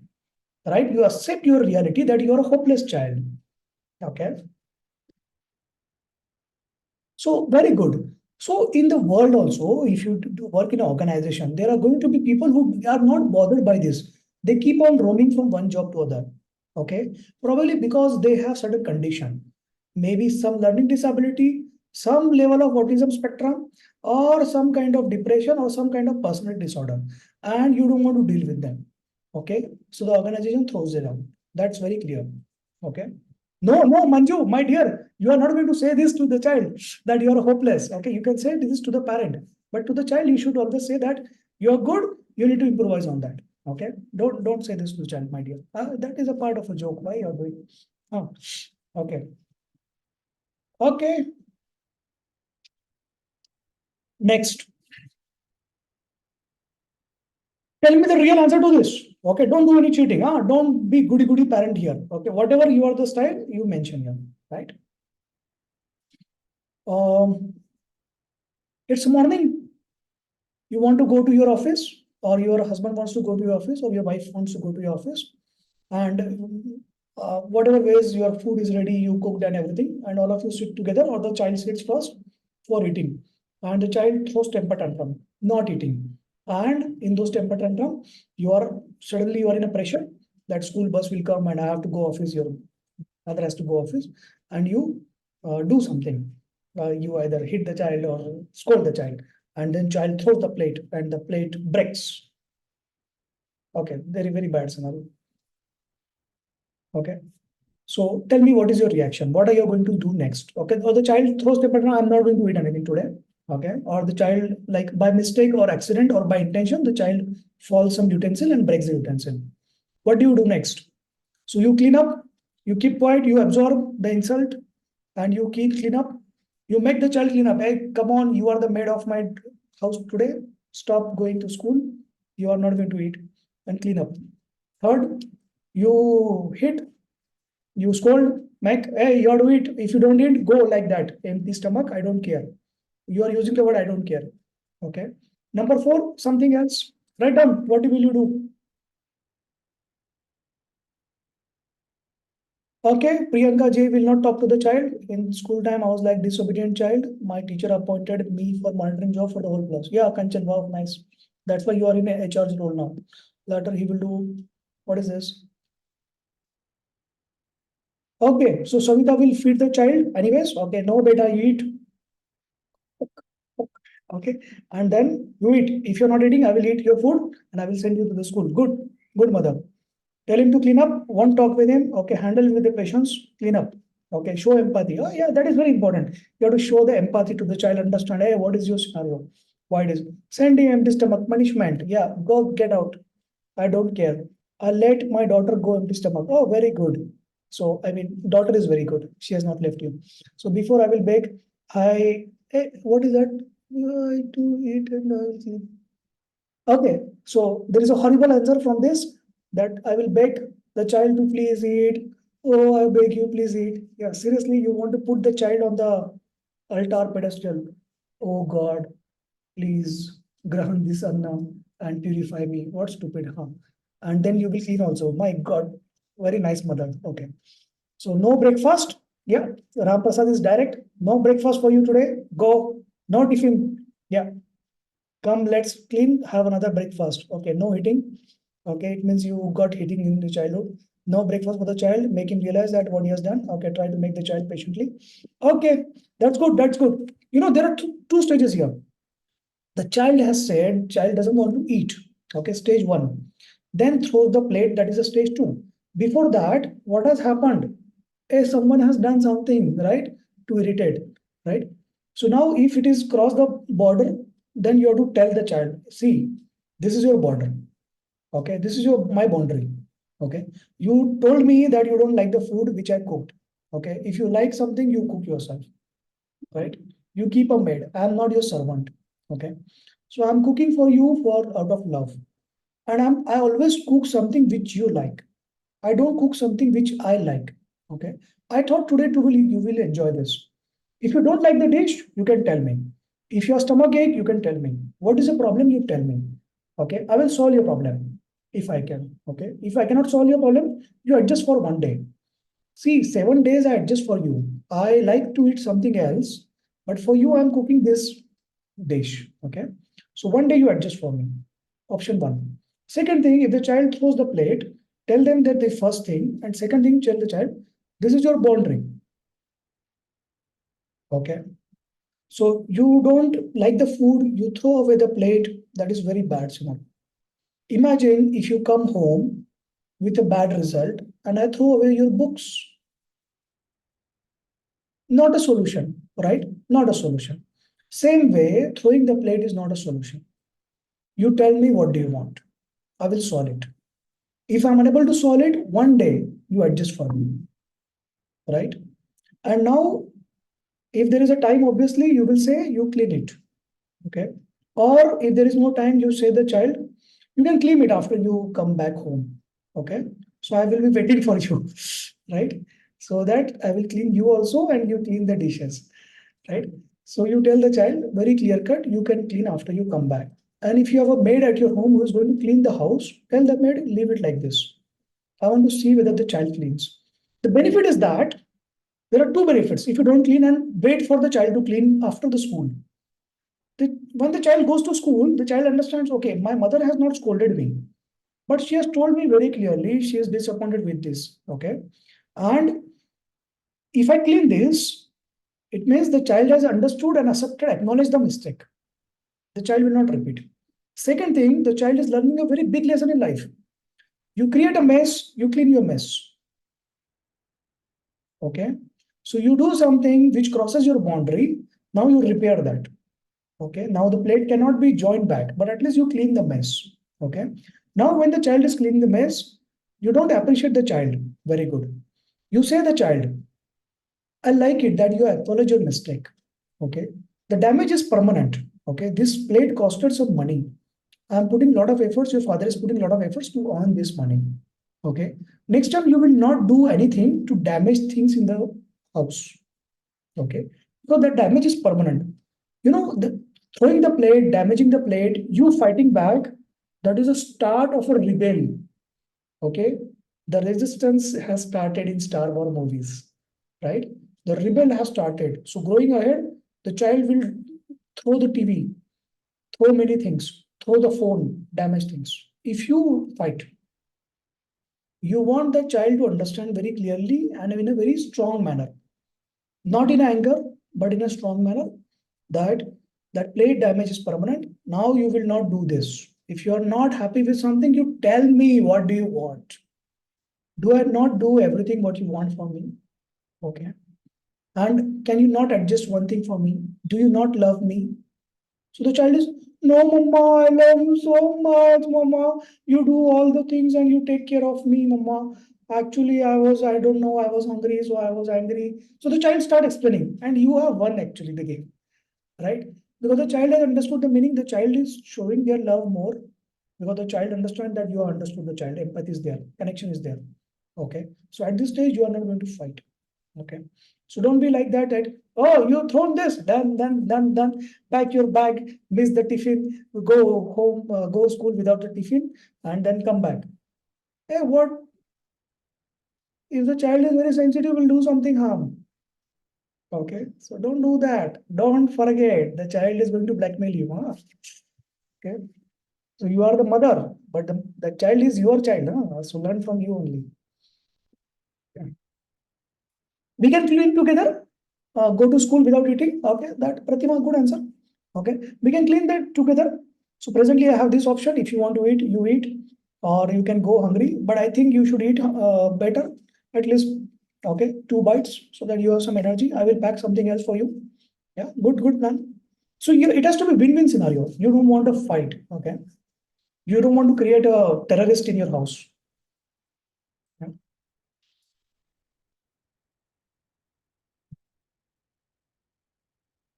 right? You accept your reality that you are a hopeless child. Okay, so very good. So in the world also, if you work in an organization, there are going to be people who are not bothered by this. They keep on roaming from one job to other. Okay, probably because they have certain condition, maybe some learning disability, some level of autism spectrum, or some kind of depression or some kind of personality disorder, and you don't want to deal with them. Okay, so the organization throws it out. That's very clear. Okay. No, no, Manju, my dear, you are not going to say this to the child that you are hopeless. Okay, you can say this to the parent, but to the child, you should always say that you are good. You need to improvise on that. Okay, don't say this to the child, my dear. That is a part of a joke. Why you are doing? Oh, okay, okay. Next, tell me the real answer to this. Okay, don't do any cheating. Don't be goody goody parent here. Okay, whatever you are the style you mention here, right? Um, it's morning. You want to go to your office, or your husband wants to go to your office, or your wife wants to go to your office, and whatever ways your food is ready, you cooked and everything, and all of you sit together, or the child sits first for eating, and the child throws temper tantrum, not eating. And in those temper tantrum, you are suddenly you are in a pressure that school bus will come and I have to go office, your mother has to go office, and you do something. You either hit the child or scold the child, and then child throws the plate and the plate breaks. Okay, very, very bad scenario. Okay. So tell me, what is your reaction? What are you going to do next? Okay. Or the child throws the pattern, I'm not going to eat anything today. Okay. Or the child, like by mistake or accident or by intention, the child falls some utensil and breaks the utensil. What do you do next? So you clean up, you keep quiet, you absorb the insult, and you keep clean up. You make the child clean up. Hey, come on, you are the maid of my house today. Stop going to school. You are not going to eat, and clean up. Third, you hit, you scold, make, hey, you have to eat. If you don't eat, go like that. Empty stomach, I don't care. You are using the word I don't care. Okay. Number four, something else. Write down. What will you do? Okay, Priyanka J will not talk to the child. In school time, I was like disobedient child. My teacher appointed me for monitoring job for the whole class. Yeah, Kanchan, wow, nice. That's why you are in a HR's role now. Later he will do, what is this? Okay, so Savita will feed the child anyways. Okay, no beta, you eat. Okay, and then you eat. If you're not eating, I will eat your food and I will send you to the school. Good, good mother. Tell him to clean up. Won't talk with him. Okay, handle with the patients. Clean up. Okay, show empathy. Oh yeah, that is very important. You have to show the empathy to the child. Understand. Hey, what is your scenario? Why it is? Send him empty stomach punishment. Yeah, go get out. I don't care. I let my daughter go empty stomach. Oh, very good. So I mean, daughter is very good. She has not left you. So before I will bake, hey, what is that? I do eat and I'll sleep. Okay, so there is a horrible answer from this that I will beg the child to please eat. Oh, I beg you, please eat. Yeah, seriously, you want to put the child on the altar pedestal. Oh God, please grant this anna and purify me. What stupid, huh? And then you will clean also. My God, very nice mother. Okay. So no breakfast. Yeah, Ram Prasad is direct. No breakfast for you today. Go. No tiffin. Yeah, come, let's clean, have another breakfast. Okay, no eating. Okay, it means you got eating in the childhood. No breakfast for the child, make him realize that what he has done. Okay, try to make the child patiently. Okay, that's good, that's good. You know, there are two stages here. The child has said child doesn't want to eat. Okay, stage one. Then throws the plate, that is a stage two. Before that, what has happened? Someone has done something, right, to irritate, right? So now if it is cross the border, then you have to tell the child, see, this is your border. Okay, this is your my boundary. Okay, you told me that you don't like the food which I cooked. Okay, if you like something, you cook yourself. right? You keep a maid. I am not your servant. Okay. So I'm cooking for you for out of love. And I always cook something which you like. I don't cook something which I like. Okay. I thought today you will enjoy this. If you don't like the dish, you can tell me. If your stomach ache, you can tell me. What is the problem? You tell me. Okay. I will solve your problem if I can. Okay. If I cannot solve your problem, you adjust for one day. See, 7 days I adjust for you. I like to eat something else, but for you, I'm cooking this dish. Okay. So one day you adjust for me. Option one. Second thing, if the child throws the plate, tell them that the first thing, and second thing, tell the child, this is your boundary. Okay. So you don't like the food, you throw away the plate. That is very bad, Simon. Imagine if you come home with a bad result and I throw away your books. Not a solution, right? Not a solution. Same way, throwing the plate is not a solution. You tell me what do you want. I will solve it. If I'm unable to solve it, one day you adjust for me, right? And now, if there is a time, obviously you will say you clean it, okay? Or if there is no time, you say the child, you can clean it after you come back home, okay? So I will be waiting for you, right? So that I will clean you also and you clean the dishes, right? So you tell the child very clear cut, you can clean after you come back. And if you have a maid at your home who is going to clean the house, tell the maid, leave it like this. I want to see whether the child cleans. The benefit is that there are two benefits. If you don't clean and wait for the child to clean after the school, when the child goes to school, the child understands, okay, my mother has not scolded me, but she has told me very clearly she is disappointed with this. Okay. And if I clean this, it means the child has understood and accepted, acknowledged the mistake. The child will not repeat. Second thing, the child is learning a very big lesson in life. You create a mess, you clean your mess. Okay. So you do something which crosses your boundary. Now you repair that. Okay. Now the plate cannot be joined back, but at least you clean the mess. Okay. Now when the child is cleaning the mess, you don't appreciate the child. Very good. You say the child, I like it that you acknowledge your mistake. Okay. The damage is permanent. Okay. This plate costed some money. I'm putting a lot of efforts. Your father is putting a lot of efforts to earn this money. Okay. Next time, you will not do anything to damage things in the house. Okay. So the damage is permanent. Throwing the plate, damaging the plate, you fighting back, that is a start of a rebellion. Okay. The resistance has started in Star Wars movies, right? The rebel has started. So growing ahead, the child will throw the TV, throw many things, throw the phone, damage things. If you fight, you want the child to understand very clearly and in a very strong manner, not in anger, but in a strong manner, that that plate damage is permanent. Now you will not do this. If you are not happy with something, you tell me what do you want. Do I not do everything what you want from me? Okay. And can you not adjust one thing for me? Do you not love me? So the child is, no, mama, I love you so much, mama. You do all the things and you take care of me, mama. Actually, I don't know, I was hungry, so I was angry. So the child start explaining, and you have won actually the game, right? Because the child has understood the meaning, the child is showing their love more because the child understands that you have understood the child. Empathy is there, connection is there. Okay. So at this stage, you are not going to fight. Okay. So don't be like that, oh, you thrown this, done, pack your bag, miss the tiffin, go home, go school without a tiffin, and then come back. Hey, what if the child is very sensitive, will do something harm? Okay. So don't do that. Don't forget the child is going to blackmail you. Huh? Okay. So you are the mother, but the child is your child. Huh? So learn from you only. Okay. We can clean together. Go to school without eating. Okay, that Pratima, good answer. Okay, we can clean that together. So presently I have this option. If you want to eat, you eat, or you can go hungry. But I think you should eat better, at least, okay, 2 bites so that you have some energy. I will pack something else for you. Yeah, good man. So it has to be win-win scenario. You don't want to fight. Okay, you don't want to create a terrorist in your house. Yeah.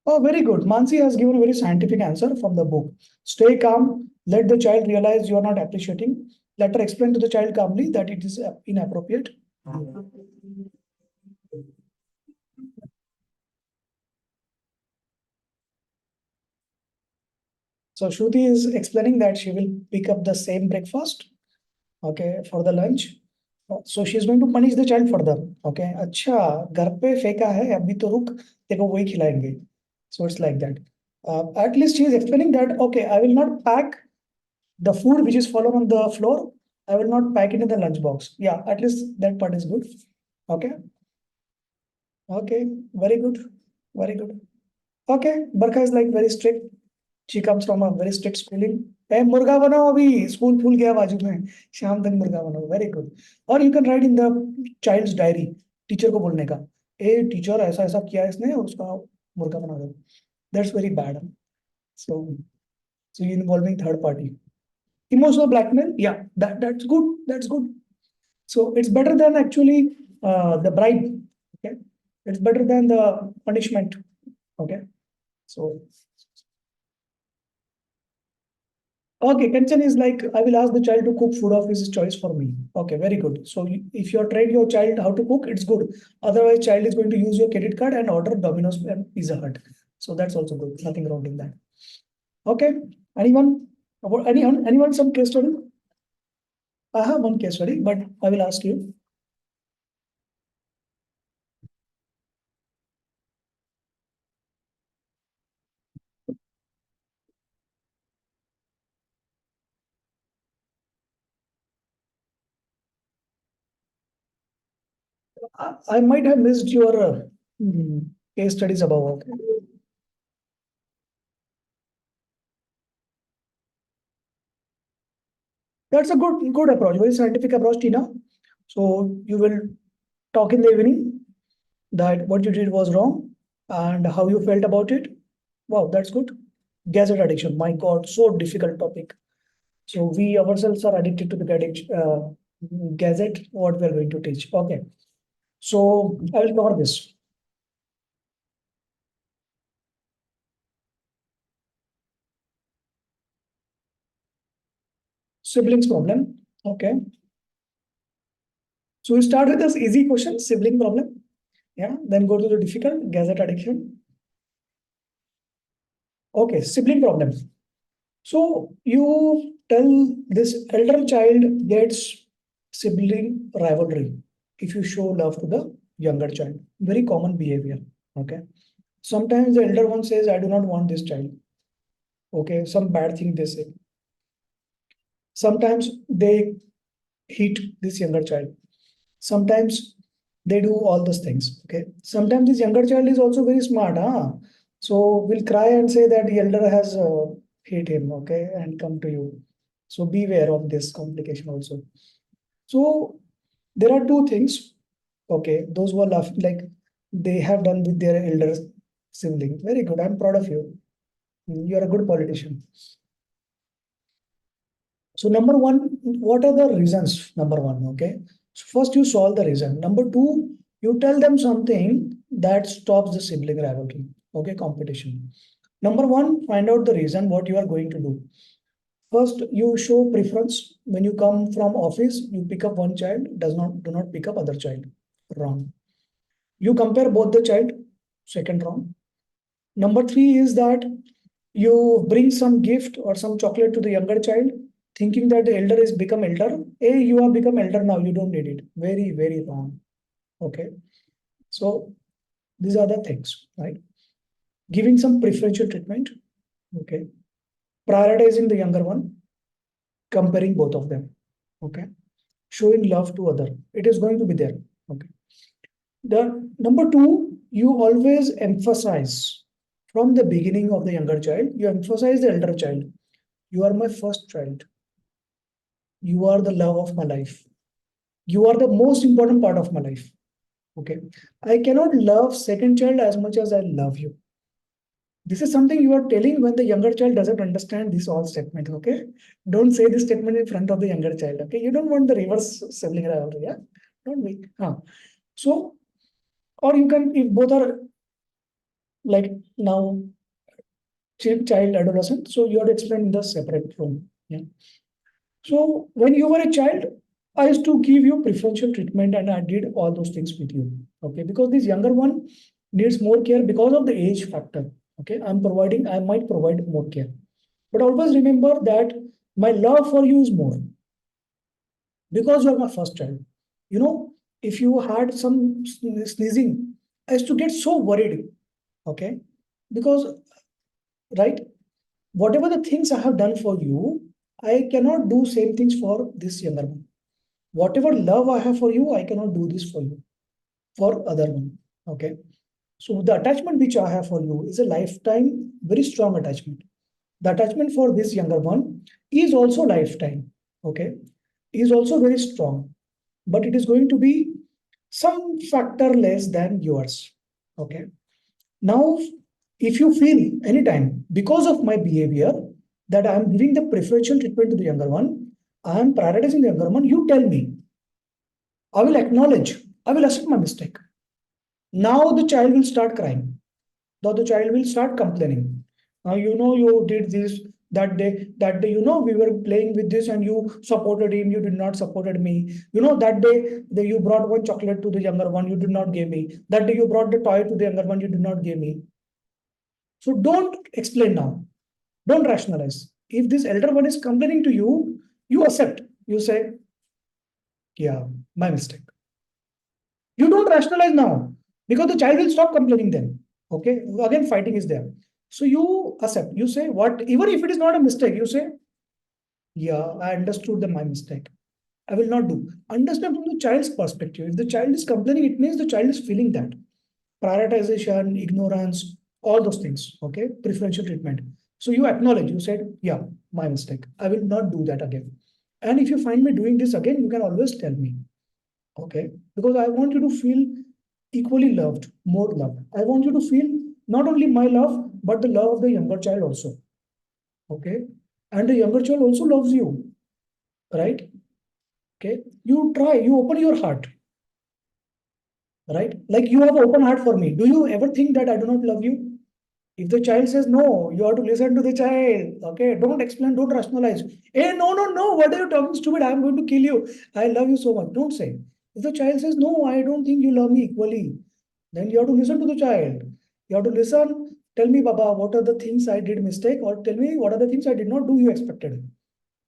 Oh, very good. Mansi has given a very scientific answer from the book. Stay calm. Let the child realize you are not appreciating. Let her explain to the child calmly that it is inappropriate. So Shruti is explaining that she will pick up the same breakfast, okay, for the lunch. So she is going to punish the child further. Okay, अच्छा घर पे फेंका है अभी तो रुक देखो वही खिलाएंगे. So it's like that. At least she is explaining that okay, I will not pack the food which is fallen on the floor. I will not pack it in the lunch box. Yeah, at least that part is good. Okay, okay, very good, very good. Okay, Barkha is like very strict. She comes from a very strict schooling. ए मुर्गा बनाओ अभी school खुल गया बाजू में शाम तक मुर्गा बनाओ वेरी गुड और you can write in the child's diary teacher को बोलने का ए टीचर ऐसा ऐसा किया इसने उसका मुर्गा बना दो that's very bad so so you involving third party emotional blackmail yeah that's good so it's better than actually the bribe okay it's better than the punishment okay so okay, Kanchan is like, I will ask the child to cook food of his choice for me. Okay, very good. So if you are trained your child how to cook, it's good. Otherwise, child is going to use your credit card and order Domino's and Pizza Hut. So that's also good. Nothing wrong in that. Okay. Anyone? Anyone some case study? I have one case study, but I will ask you. I might have missed your case studies above. Okay. That's a good approach, very scientific approach, Tina. So you will talk in the evening that what you did was wrong and how you felt about it. Wow, that's good. Gadget addiction. My God, so difficult topic. So we ourselves are addicted to the gadget. What we are going to teach. Okay. So I will cover this. Siblings problem. Okay. So we start with this easy question, sibling problem. Yeah. Then go to the difficult gadget addiction. Okay, sibling problem. So you tell this elder child gets sibling rivalry if you show love to the younger child. Very common behavior. Okay. Sometimes the elder one says, I do not want this child. Okay. Some bad thing they say. Sometimes they hit this younger child. Sometimes they do all those things. Okay. Sometimes this younger child is also very smart. Huh? So will cry and say that the elder has hit him. Okay. And come to you. So beware of this complication also. So there are two things. Okay, those who are laughing like they have done with their elder sibling. Very good. I'm proud of you. You are a good politician. So number one, what are the reasons? Number one, okay. So first you solve the reason. Number two, you tell them something that stops the sibling rivalry. Okay, competition. Number one, find out the reason what you are going to do. First, you show preference. When you come from office, you pick up one child, do not pick up other child. Wrong. You compare both the child, second wrong. Number three is that you bring some gift or some chocolate to the younger child, thinking that the elder is become elder. Hey, you have become elder now, you don't need it. Very, very wrong. Okay. So these are the things, right? Giving some preferential treatment. Okay. Prioritizing the younger one, comparing both of them. Okay. Showing love to other. It is going to be there. Okay. The number two, you always emphasize from the beginning of the younger child, you emphasize the elder child. You are my first child. You are the love of my life. You are the most important part of my life. Okay. I cannot love second child as much as I love you. This is something you are telling when the younger child doesn't understand this all statement. Okay. Don't say this statement in front of the younger child. Okay. You don't want the reverse sibling rivalry. Yeah. Don't be. Huh. So, or you can, if both are like now child adolescent, so you have to explain in the separate room. Yeah. So when you were a child, I used to give you preferential treatment and I did all those things with you. Okay, because this younger one needs more care because of the age factor. Okay, I might provide more care. But always remember that my love for you is more because you are my first child. You know, if you had some sneezing, I used to get so worried. Okay, because, right, whatever the things I have done for you, I cannot do same things for this younger one. Whatever love I have for you, I cannot do this for you, for other one. Okay. So the attachment which I have for you is a lifetime, very strong attachment. The attachment for this younger one is also lifetime. Okay. Is also very strong, but it is going to be some factor less than yours. Okay. Now, if you feel anytime because of my behavior that I am giving the preferential treatment to the younger one, I am prioritizing the younger one, you tell me. I will acknowledge, I will accept my mistake. Now the child will start crying. Now the child will start complaining. Now you did this that day, we were playing with this and you supported him, you did not supported me. That day you brought one chocolate to the younger one, you did not give me. That day you brought the toy to the younger one, you did not give me. So don't explain now. Don't rationalize. If this elder one is complaining to you, you accept. You say, yeah, my mistake. You don't rationalize now because the child will stop complaining then. Okay. Again, fighting is there. So you accept. You say what, even if it is not a mistake, you say, yeah, I understood my mistake. I will not do. Understand from the child's perspective. If the child is complaining, it means the child is feeling that. Prioritization, ignorance, all those things. Okay. Preferential treatment. So you acknowledge, you said, yeah, my mistake. I will not do that again. And if you find me doing this again, you can always tell me. Okay. Because I want you to feel equally loved, more loved. I want you to feel not only my love, but the love of the younger child also. Okay. And the younger child also loves you. Right. Okay. You try, you open your heart. Right. Like you have an open heart for me. Do you ever think that I do not love you? If the child says no, you have to listen to the child. Okay. Don't explain, don't rationalize. Hey, no, no, no. What are you talking stupid? I'm going to kill you. I love you so much. Don't say. If the child says, no, I don't think you love me equally, then you have to listen to the child. You have to listen. Tell me, Baba, what are the things I did mistake, or tell me what are the things I did not do you expected,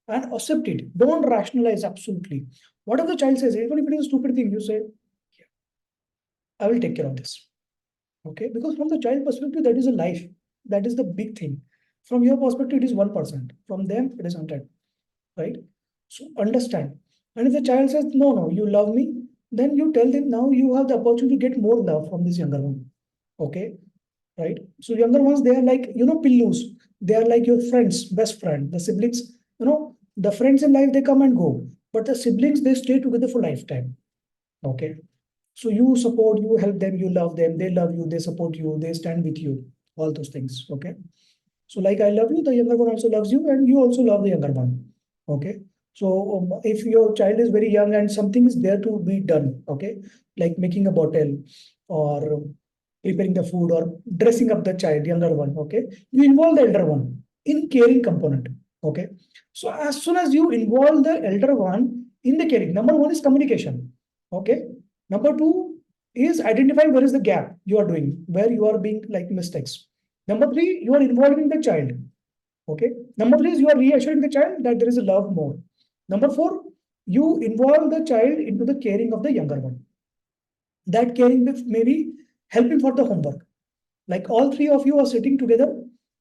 and accept it. Don't rationalize absolutely. Whatever the child says, even if it is a stupid thing, you say, I will take care of this. Okay, because from the child perspective, that is a life. That is the big thing. From your perspective, it is 1%. From them, it is 100. Right? So understand. And if the child says, no, no, you love me, then you tell them now you have the opportunity to get more love from this younger one. Okay, right? So younger ones, they are like, pillus. They are like your friends, best friend. The siblings, the friends in life, they come and go. But the siblings, they stay together for lifetime. Okay. So you support, you help them, you love them, they love you, they support you, they stand with you, all those things. Okay. So like I love you, the younger one also loves you, and you also love the younger one. Okay. So if your child is very young and something is there to be done, okay, like making a bottle or preparing the food or dressing up the child, younger one, okay, you involve the elder one in caring component. Okay. So as soon as you involve the elder one in the caring, number one is communication. Okay. Number two is identifying where is the gap you are doing, where you are being like mistakes. Number three, you are involving the child. Okay. Number three is you are reassuring the child that there is a love more. Number four, you involve the child into the caring of the younger one. That caring may be helping for the homework. Like all three of you are sitting together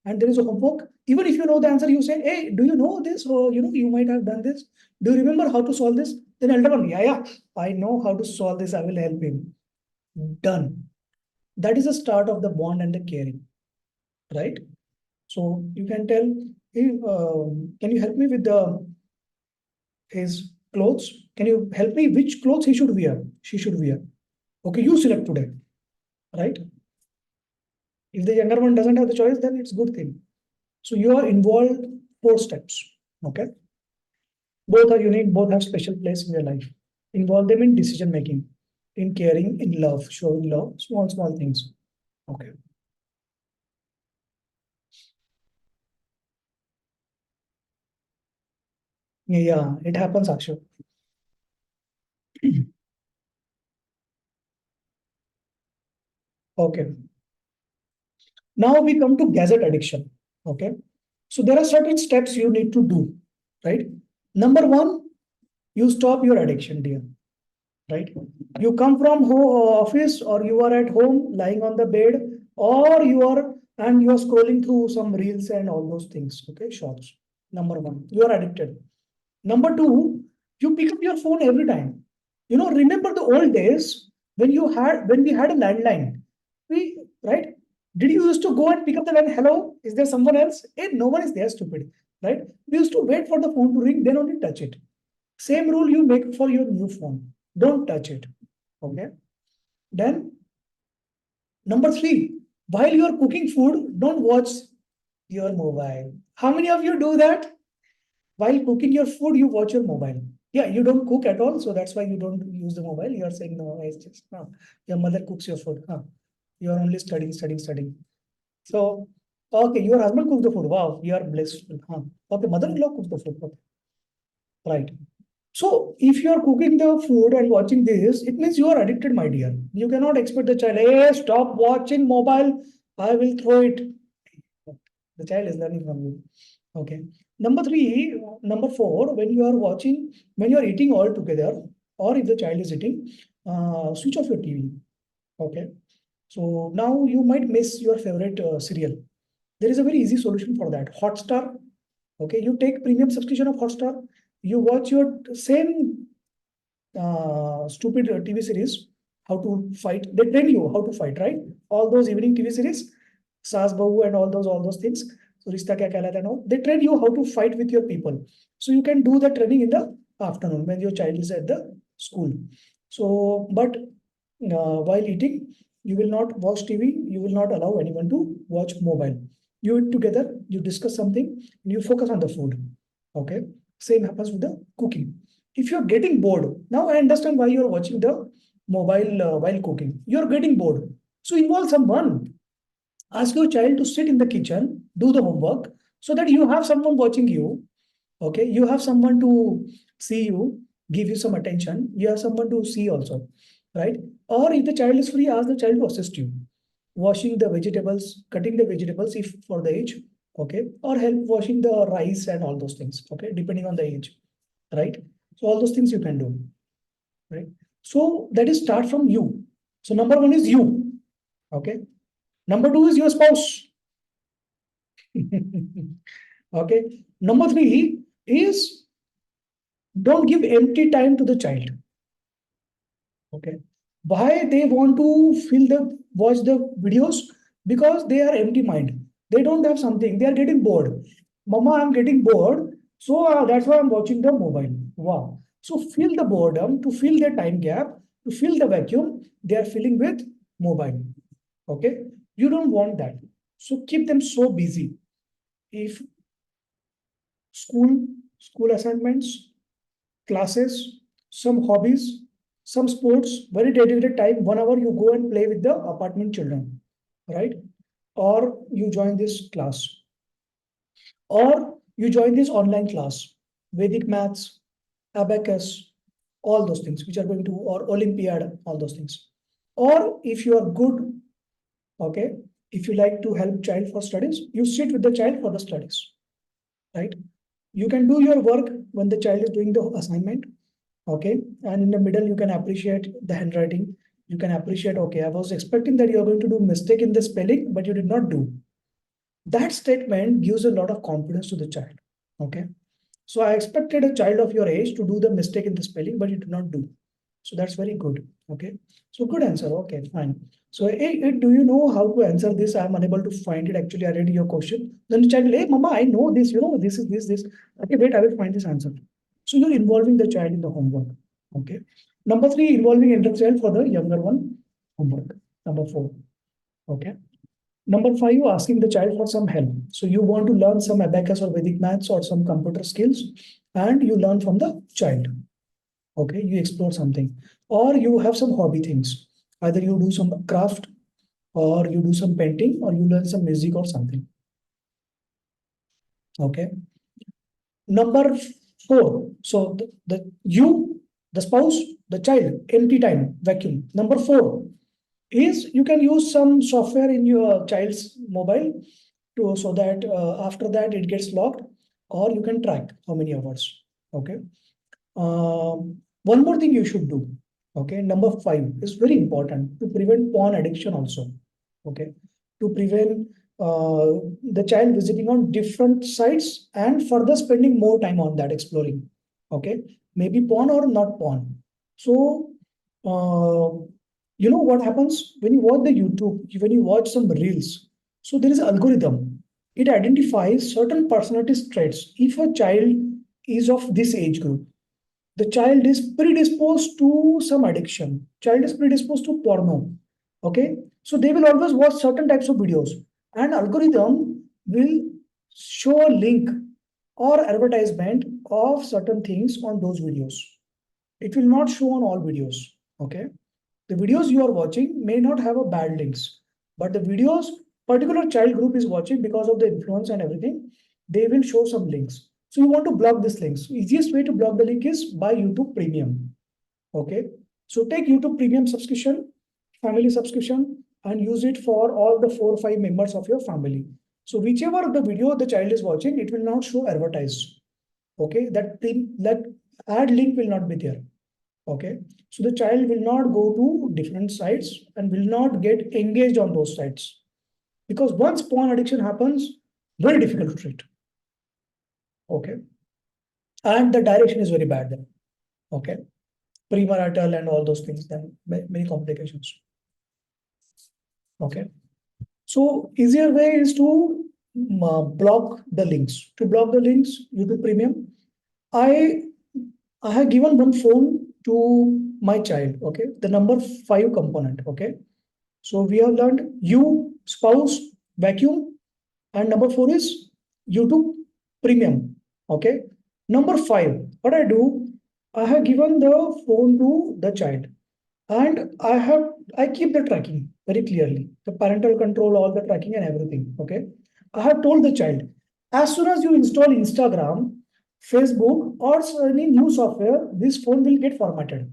and there is a homework. Even if you know the answer, you say, hey, do you know this? Or, you might have done this. Do you remember how to solve this? Then elder one, yeah, yeah, I know how to solve this. I will help him. Done. That is the start of the bond and the caring, right? So you can tell, hey, can you help me with his clothes? Can you help me which clothes he should wear? She should wear. Okay, you select today, right? If the younger one doesn't have the choice, then it's a good thing. So you are involved 4 steps. Okay. Both are unique, both have special place in your life. Involve them in decision making, in caring, in love, showing love, small, small things. Okay. Yeah, it happens, Akshay. Okay. Now we come to gadget addiction. Okay. So there are certain steps you need to do, right? Number one, you stop your addiction, dear. Right? You come from office, or you are at home lying on the bed, or you are scrolling through some reels and all those things. Okay, shorts. Number one, you are addicted. Number two, you pick up your phone every time. Remember the old days when we had a landline. We right? Did you used to go and pick up the line? Hello, is there someone else? No one is there, stupid. Right? We used to wait for the phone to ring, then only touch it. Same rule you make for your new phone. Don't touch it. Okay. Then number three, while you are cooking food, don't watch your mobile. How many of you do that? While cooking your food, you watch your mobile. Yeah, you don't cook at all, so that's why you don't use the mobile. You are saying no, it's just your mother cooks your food. You are only studying, studying, studying. So okay, your husband cooks the food. Wow, you are blessed. Okay, mother-in-law cooks the food. Okay. Right. So if you are cooking the food and watching this, it means you are addicted, my dear. You cannot expect the child, hey, stop watching mobile. I will throw it. The child is learning from you. Okay. Number four, when you are eating all together, or if the child is eating, switch off your TV. Okay. So now you might miss your favorite serial. There is a very easy solution for that. Hotstar. Okay. You take premium subscription of Hotstar. You watch your same stupid TV series, how to fight. They train you how to fight, right? All those evening TV series, Saas Bahu and all those things. So Rishta Kya Kehlata and all. They train you how to fight with your people. So you can do the training in the afternoon when your child is at the school. So, but while eating, you will not watch TV. You will not allow anyone to watch mobile. You eat together. You discuss something. And you focus on the food. Okay. Same happens with the cooking. If you're getting bored, now I understand why you're watching the mobile while cooking. You're getting bored. So involve someone. Ask your child to sit in the kitchen, do the homework, so that you have someone watching you. Okay. You have someone to see you, give you some attention. You have someone to see also. Right. Or if the child is free, ask the child to assist you. Washing the vegetables, cutting the vegetables if for the age. Okay. Or help washing the rice and all those things. Okay. Depending on the age. Right. So all those things you can do, right? So that is start from you. So number one is you. Okay. Number two is your spouse. Okay. Number three is don't give empty time to the child. Okay. Why they want to watch the videos? Because they are empty mind. They don't have something. They are getting bored. Mama, I'm getting bored. So that's why I'm watching the mobile. Wow. So fill the boredom, to fill the time gap, to fill the vacuum, they are filling with mobile. Okay. You don't want that. So keep them so busy. If school, school assignments, classes, some hobbies, some sports, very dedicated time, 1 hour you go and play with the apartment children, right? Or you join this class, or you join this online class, Vedic maths, abacus, all those things which are going to, or Olympiad, all those things. Or if you are good, okay, if you like to help child for studies, you sit with the child for the studies, right? You can do your work when the child is doing the assignment. Okay. And in the middle, you can appreciate the handwriting. You can appreciate, okay, I was expecting that you're going to do mistake in the spelling, but you did not do. That statement gives a lot of confidence to the child. Okay. So I expected a child of your age to do the mistake in the spelling, but you did not do. So that's very good. Okay. So good answer. Okay, fine. So, hey, do you know how to answer this? I'm unable to find it. Actually, I read your question. Then the child will, hey, Mama, I know this. This is this. Okay, wait, I will find this answer. So you're involving the child in the homework. Okay. Number three, involving elder child for the younger one homework. Number four. Okay. Number five, asking the child for some help. So you want to learn some abacus or Vedic maths or some computer skills, and you learn from the child. Okay, you explore something, or you have some hobby things. Either you do some craft, or you do some painting, or you learn some music or something. Okay. Number Four. So the spouse, the child, empty time, vacuum. Number four is you can use some software in your child's mobile to so that after that it gets locked, or you can track how many hours. Okay. One more thing you should do. Okay. Number five is very important to prevent porn addiction also. Okay. To prevent the child visiting on different sites and further spending more time on that exploring. Okay. Maybe porn or not porn. So, you know what happens when you watch the YouTube, when you watch some reels. So there is algorithm. It identifies certain personality traits. If a child is of this age group, the child is predisposed to some addiction, child is predisposed to porno. Okay, so they will always watch certain types of videos, and algorithm will show a link or advertisement of certain things on those videos. It will not show on all videos. Okay, the videos you are watching may not have a bad links, but the videos particular child group is watching because of the influence and everything, they will show some links. So you want to block these links. Easiest way to block the link is buy YouTube Premium. Okay. So take YouTube Premium subscription, family subscription, and use it for all the 4 or 5 members of your family. So whichever the video the child is watching, it will not show advertised. Okay. That ad link will not be there. Okay. So the child will not go to different sites and will not get engaged on those sites. Because once porn addiction happens, very difficult to treat. Okay. And the direction is very bad then. Okay. Premarital and all those things, then many complications. Okay. So easier way is to block the links. To block the links, YouTube Premium. I have given one phone to my child. Okay. The number 5 component. Okay. So we have learned you, spouse, vacuum, and number 4 is YouTube Premium. Okay. Number 5, what I do, I have given the phone to the child, and I keep the tracking very clearly, the parental control, all the tracking and everything. Okay. I have told the child, as soon as you install Instagram, Facebook, or any new software, this phone will get formatted.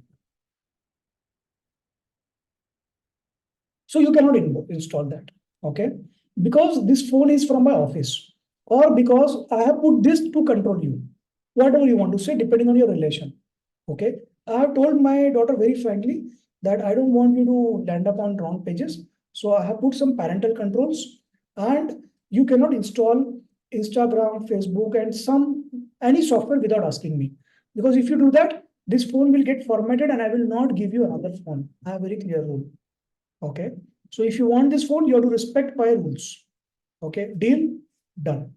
So you cannot install that. Okay. Because this phone is from my office, or because I have put this to control you. Whatever you want to say, depending on your relation. Okay. I have told my daughter very frankly that I don't want you to land up on wrong pages. So I have put some parental controls, and you cannot install Instagram, Facebook, and any software without asking me. Because if you do that, this phone will get formatted and I will not give you another phone. I have a very clear rule. Okay. So if you want this phone, you have to respect my rules. Okay. Deal? Done.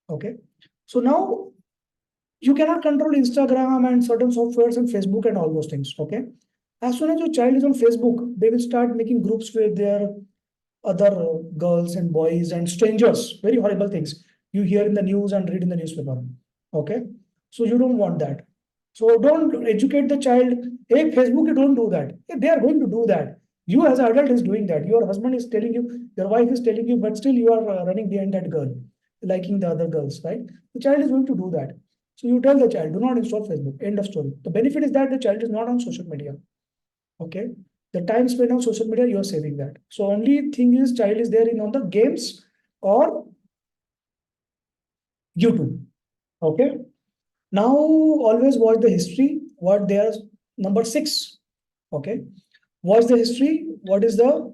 Okay. So now you cannot control Instagram and certain softwares and Facebook and all those things. Okay. As soon as your child is on Facebook, they will start making groups with their other girls and boys and strangers. Very horrible things you hear in the news and read in the newspaper. Okay. So you don't want that. So don't educate the child. Hey, Facebook, you don't do that. Hey, they are going to do that. You as an adult is doing that. Your husband is telling you, your wife is telling you, but still you are running behind that girl, liking the other girls, right? The child is going to do that. So you tell the child, do not install Facebook. End of story. The benefit is that the child is not on social media. Okay. The time spent on social media, you are saving that. So only thing is child is there in on the games or YouTube. Okay. Now always watch the history. What they are number 6. Okay. Watch the history. What is the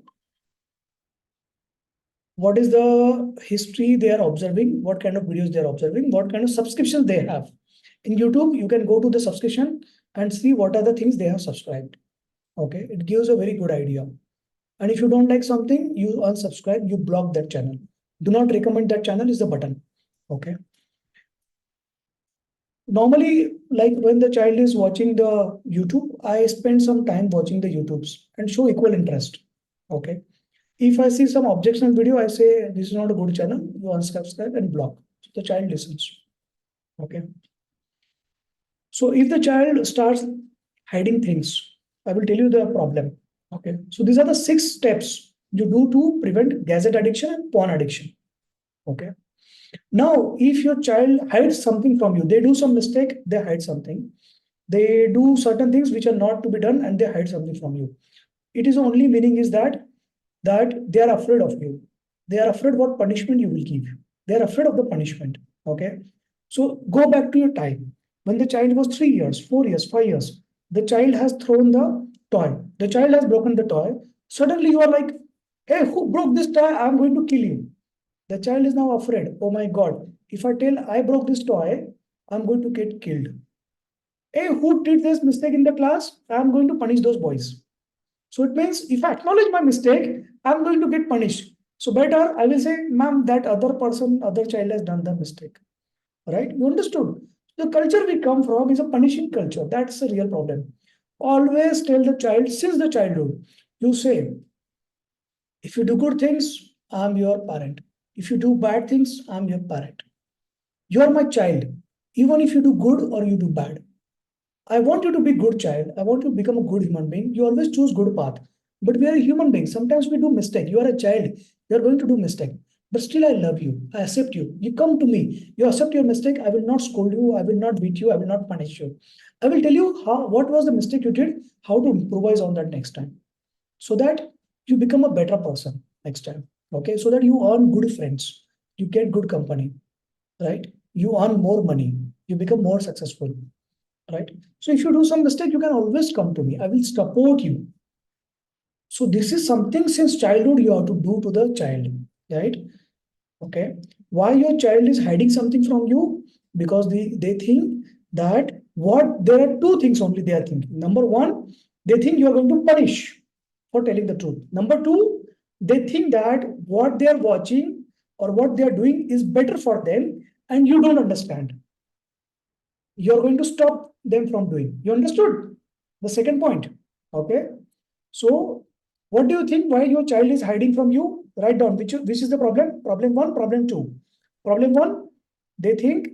history they are observing? What kind of videos they are observing? What kind of subscriptions they have? In YouTube, you can go to the subscription and see what are the things they have subscribed. Okay. It gives a very good idea. And if you don't like something, you unsubscribe, you block that channel. Do not recommend that channel is the button. Okay. Normally, like when the child is watching the YouTube, I spend some time watching the YouTubes and show equal interest. Okay. If I see some objectionable video, I say this is not a good channel, you unsubscribe and block. So the child listens. Okay. So if the child starts hiding things, I will tell you the problem. Okay. So these are the 6 steps you do to prevent gadget addiction and porn addiction. Okay. Now, if your child hides something from you, they do some mistake, they hide something. They do certain things which are not to be done and they hide something from you. It is only meaning is that they are afraid of you. They are afraid what punishment you will give. They are afraid of the punishment. Okay. So go back to your time. When the child was 3 years, 4 years, 5 years, the child has thrown the toy. The child has broken the toy. Suddenly you are like, hey, who broke this toy? I'm going to kill you. The child is now afraid. Oh my God. If I tell I broke this toy, I'm going to get killed. Hey, who did this mistake in the class? I'm going to punish those boys. So it means if I acknowledge my mistake, I'm going to get punished. So better I will say, ma'am, that other person, other child has done the mistake. Right? You understood? The culture we come from is a punishing culture. That's a real problem. Always tell the child since the childhood. You say, if you do good things, I'm your parent. If you do bad things, I'm your parent. You are my child. Even if you do good or you do bad. I want you to be good child. I want you to become a good human being. You always choose good path. But we are a human being. Sometimes we do mistake. You are a child. You are going to do mistake. But still I love you. I accept you. You come to me. You accept your mistake. I will not scold you. I will not beat you. I will not punish you. I will tell you how what was the mistake you did, how to improvise on that next time. So that you become a better person next time. Okay. So that you earn good friends. You get good company. Right? You earn more money. You become more successful, right? So if you do some mistake, you can always come to me. I will support you. So this is something since childhood you have to do to the child, right? Okay. Why your child is hiding something from you? Because they think that what there are two things only they are thinking. Number one, they think you are going to punish for telling the truth. Number two, they think that what they are watching or what they are doing is better for them and you don't understand. You're going to stop them from doing. You understood the second point? Okay. So, what do you think? Why your child is hiding from you? Write down which is the problem. Problem one, problem two. Problem one, they think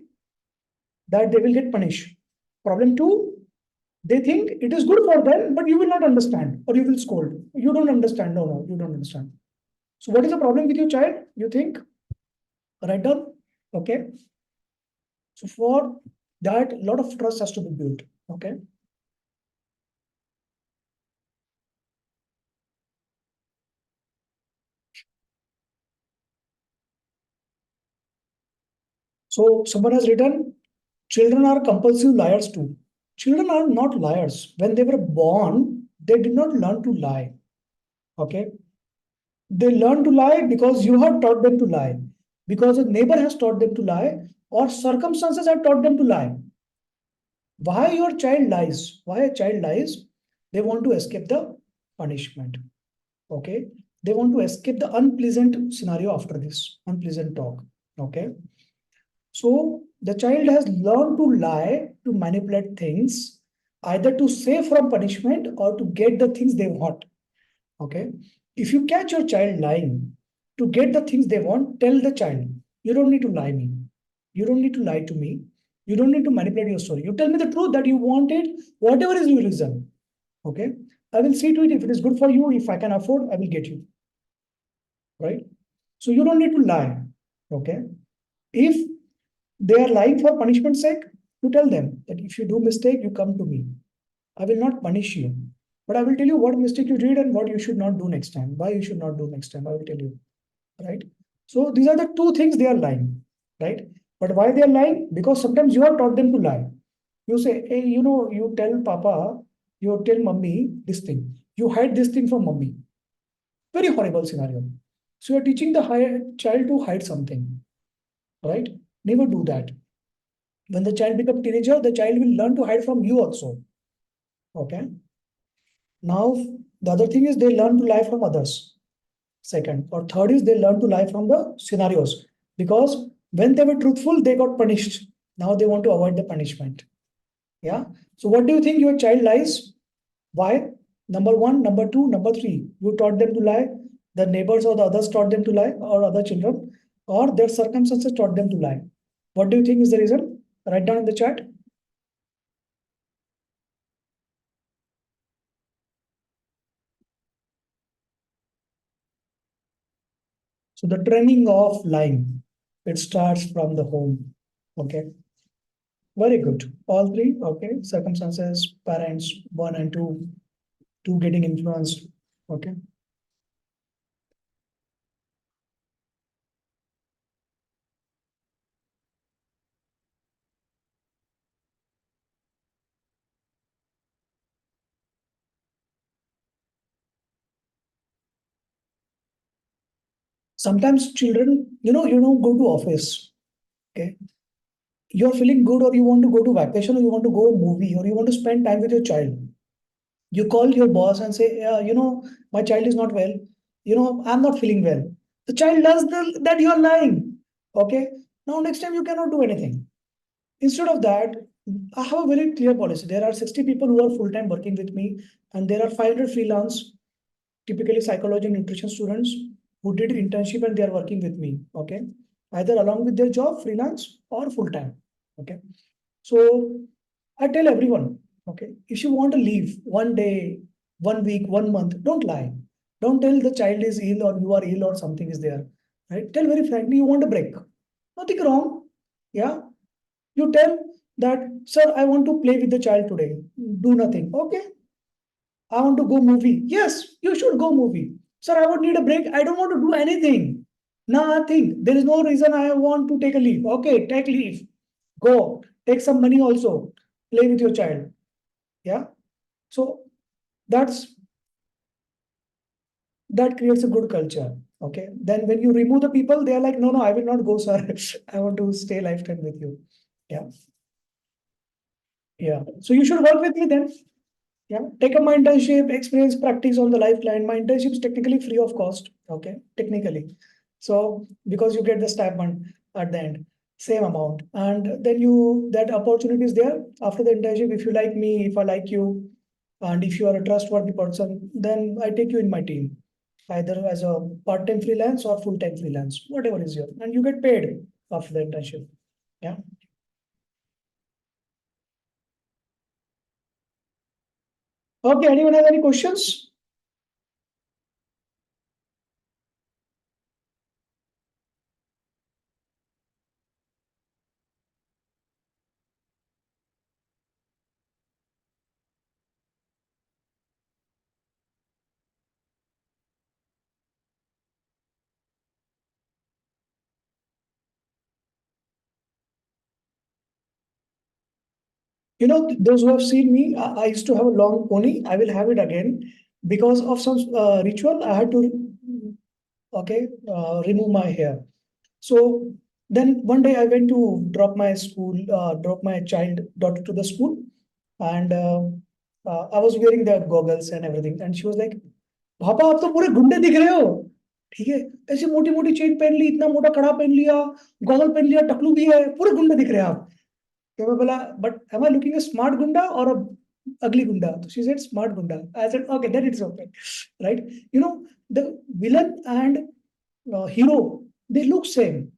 that they will get punished. Problem two, they think it is good for them, but you will not understand or you will scold. You don't understand. No, no, you don't understand. So, what is the problem with your child? You think? Write down. Okay. So, for that, a lot of trust has to be built. Okay. So someone has written, children are compulsive liars too. Children are not liars. When they were born, they did not learn to lie. Okay. They learn to lie because you have taught them to lie, because a neighbor has taught them to lie, or circumstances have taught them to lie. Why your child lies? Why a child lies? They want to escape the punishment. Okay. They want to escape the unpleasant scenario after this, unpleasant talk. Okay. So the child has learned to lie, to manipulate things, either to save from punishment or to get the things they want. Okay. If you catch your child lying to get the things they want, tell the child, you don't need to lie me. You don't need to lie to me. You don't need to manipulate your story. You tell me the truth that you want it, whatever is your reason. Okay. I will see to it if it is good for you. If I can afford, I will get you. Right. So you don't need to lie. Okay. If they are lying for punishment's sake, you tell them that if you do mistake, you come to me. I will not punish you. But I will tell you what mistake you did and what you should not do next time. Why you should not do next time. I will tell you. Right? So these are the two things they are lying. Right? But why they are lying? Because sometimes you have taught them to lie. You say, hey, you tell Papa, you tell Mummy this thing. You hide this thing from Mummy. Very horrible scenario. So you're teaching the child to hide something. Right? Never do that. When the child becomes teenager, the child will learn to hide from you also. Okay. Now, the other thing is they learn to lie from others. Second. Or third is they learn to lie from the scenarios. Because when they were truthful, they got punished. Now they want to avoid the punishment. Yeah. So what do you think your child lies? Why? Number one, number two, number three. You taught them to lie. The neighbors or the others taught them to lie, or other children, or their circumstances taught them to lie. What do you think is the reason? Write down in the chat. So the training of lying. It starts from the home. Okay. Very good. All three. Okay. Circumstances, parents, one and two, two getting influenced. Okay. Sometimes children, go to office. Okay. You're feeling good, or you want to go to vacation, or you want to go movie, or you want to spend time with your child. You call your boss and say, yeah, my child is not well. I'm not feeling well. The child does that you are lying. Okay. Now, next time you cannot do anything. Instead of that, I have a very clear policy. There are 60 people who are full time working with me, and there are 500 freelance, typically psychology and nutrition students who did internship and they are working with me. Okay. Either along with their job, freelance, or full time. Okay. So I tell everyone, okay, if you want to leave 1 day, 1 week, 1 month, don't lie. Don't tell the child is ill or you are ill or something is there. Right? Tell very frankly you want a break. Nothing wrong. Yeah. You tell that, sir, I want to play with the child today. Do nothing. Okay. I want to go movie. Yes, you should go movie. Sir, I would need a break. I don't want to do anything. Nothing. There is no reason I want to take a leave. Okay, take leave. Go. Take some money also. Play with your child. Yeah. So that's that creates a good culture. Okay. Then when you remove the people, they are like, no, no, I will not go, sir. I want to stay lifetime with you. Yeah. Yeah. So you should work with me then. Yeah, take up my internship, experience, practice on the life client. My internship is technically free of cost. Okay, technically. So because you get the stipend at the end, same amount, and then that opportunity is there after the internship. If you like me, if I like you, and if you are a trustworthy person, then I take you in my team, either as a part-time freelance or full-time freelance, whatever is your, and you get paid after the internship. Yeah. Okay. Anyone have any questions? Those who have seen me, I used to have a long pony. I will have it again because of some ritual. I had to, okay, remove my hair. So then one day I went to drop my child daughter to the school, and I was wearing the goggles and everything, and she was like, "पापा आप तो पूरे गुंडे दिख रहे हो." ठीक है, ऐसी मोटी मोटी चेन पहन ली, इतना मोटा कड़ा पहन लिया, गॉगल पहन लिया, टकलू भी है, पूरे गुंडे दिख रहे हैं आप. तो मैं बोला, but am I looking a smart goonda और अ ugly gunda? So she said smart gunda. I said okay, then it's okay, right? You know, the villain and hero, they look same.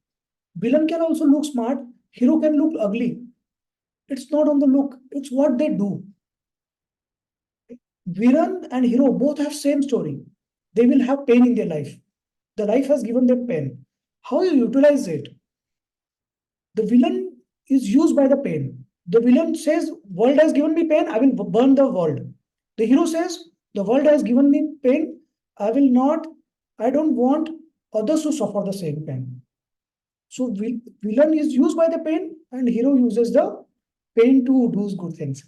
Villain can also look smart. Hero can look ugly. It's not on the look. It's what they do. Villain and hero both have same story. They will have pain in their life. The life has given them pain. How you utilize it? The villain is used by the pain. The villain says, world has given me pain, I will burn the world. The hero says, the world has given me pain, I will not, I don't want others to suffer the same pain. So villain is used by the pain and hero uses the pain to do good things.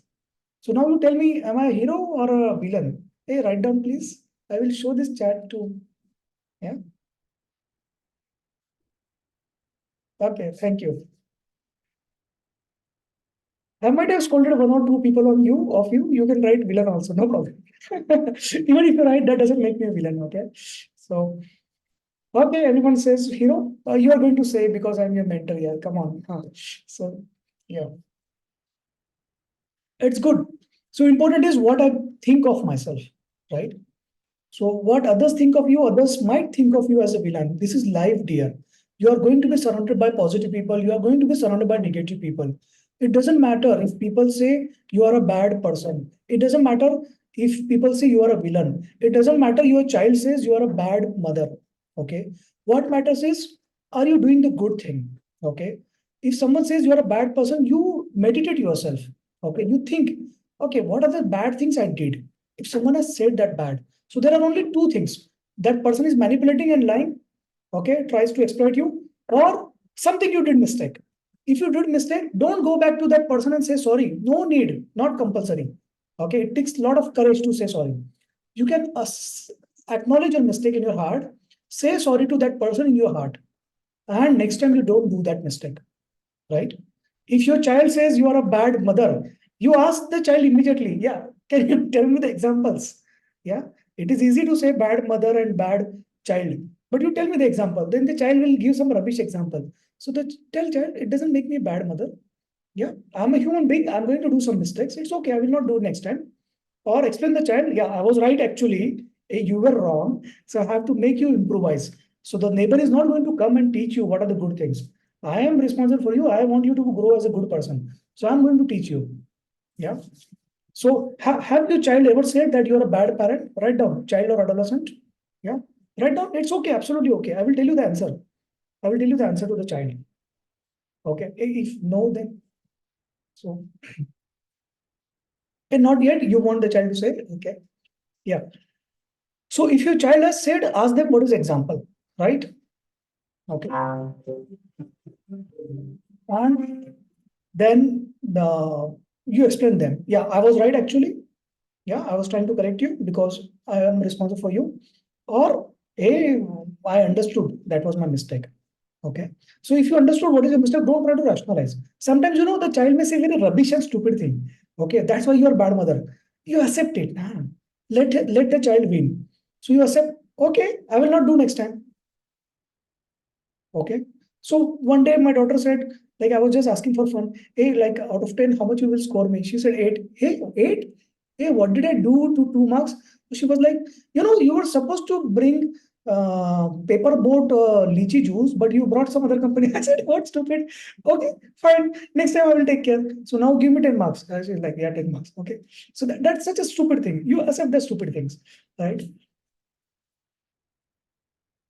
So now you tell me, am I a hero or a villain? Hey, write down please. I will show this chat to, yeah. Okay, thank you. I might have scolded one or two people on you, of you. You can write villain also, no problem. Even if you write, that doesn't make me a villain, okay? So, okay, anyone says hero, you are going to say because I'm your mentor here. Come on. Huh. So, yeah, it's good. So, important is what I think of myself, right? So what others think of you, others might think of you as a villain. This is life, dear. You are going to be surrounded by positive people. You are going to be surrounded by negative people. It doesn't matter if people say you are a bad person. It doesn't matter if people say you are a villain. It doesn't matter your child says you are a bad mother. Okay. What matters is are you doing the good thing? Okay. If someone says you are a bad person, you meditate yourself. Okay. You think, okay, what are the bad things I did? If someone has said that bad, so there are only two things. That person is manipulating and lying, okay, tries to exploit you, or something you did mistake. If you did mistake, don't go back to that person and say sorry. No need, not compulsory. Okay, it takes a lot of courage to say sorry. You can acknowledge your mistake in your heart, say sorry to that person in your heart, and next time you don't do that mistake, right? If your child says you are a bad mother, you ask the child immediately, yeah, can you tell me the examples? Yeah, it is easy to say bad mother and bad child, but you tell me the example. Then the child will give some rubbish example. So the tell child, it doesn't make me a bad mother. Yeah, I'm a human being. I'm going to do some mistakes. It's okay. I will not do it next time. Or explain the child, yeah, I was right actually. You were wrong. So I have to make you improvise. So the neighbor is not going to come and teach you what are the good things. I am responsible for you. I want you to grow as a good person. So I'm going to teach you. Yeah. So have your child ever said that you're a bad parent? Write down, child or adolescent. Yeah. Write down. It's okay. Absolutely okay. I will tell you the answer. I will tell you the answer to the child. Okay. If no, then so. And not yet. You want the child to say, okay. Yeah. So if your child has said, ask them what is example, right? Okay. And then you explain them. Yeah, I was right actually. Yeah, I was trying to correct you because I am responsible for you. Or, hey, I understood that was my mistake. Okay. So if you understood what is your mistake, don't try to rationalize. Sometimes, the child may say very rubbish and stupid thing. Okay. That's why you are a bad mother. You accept it. Let the child win. So you accept, okay, I will not do next time. Okay. So one day my daughter said, like I was just asking for fun, hey, like out of 10, how much you will score me? She said 8. Hey, 8? Hey, what did I do to 2 marks? She was like, you were supposed to bring paper boat lychee juice, but you brought some other company. I said, what stupid? Okay, fine. Next time I will take care. So now give me 10 marks. She's like, yeah, 10 marks. Okay. So that's such a stupid thing. You accept the stupid things, right?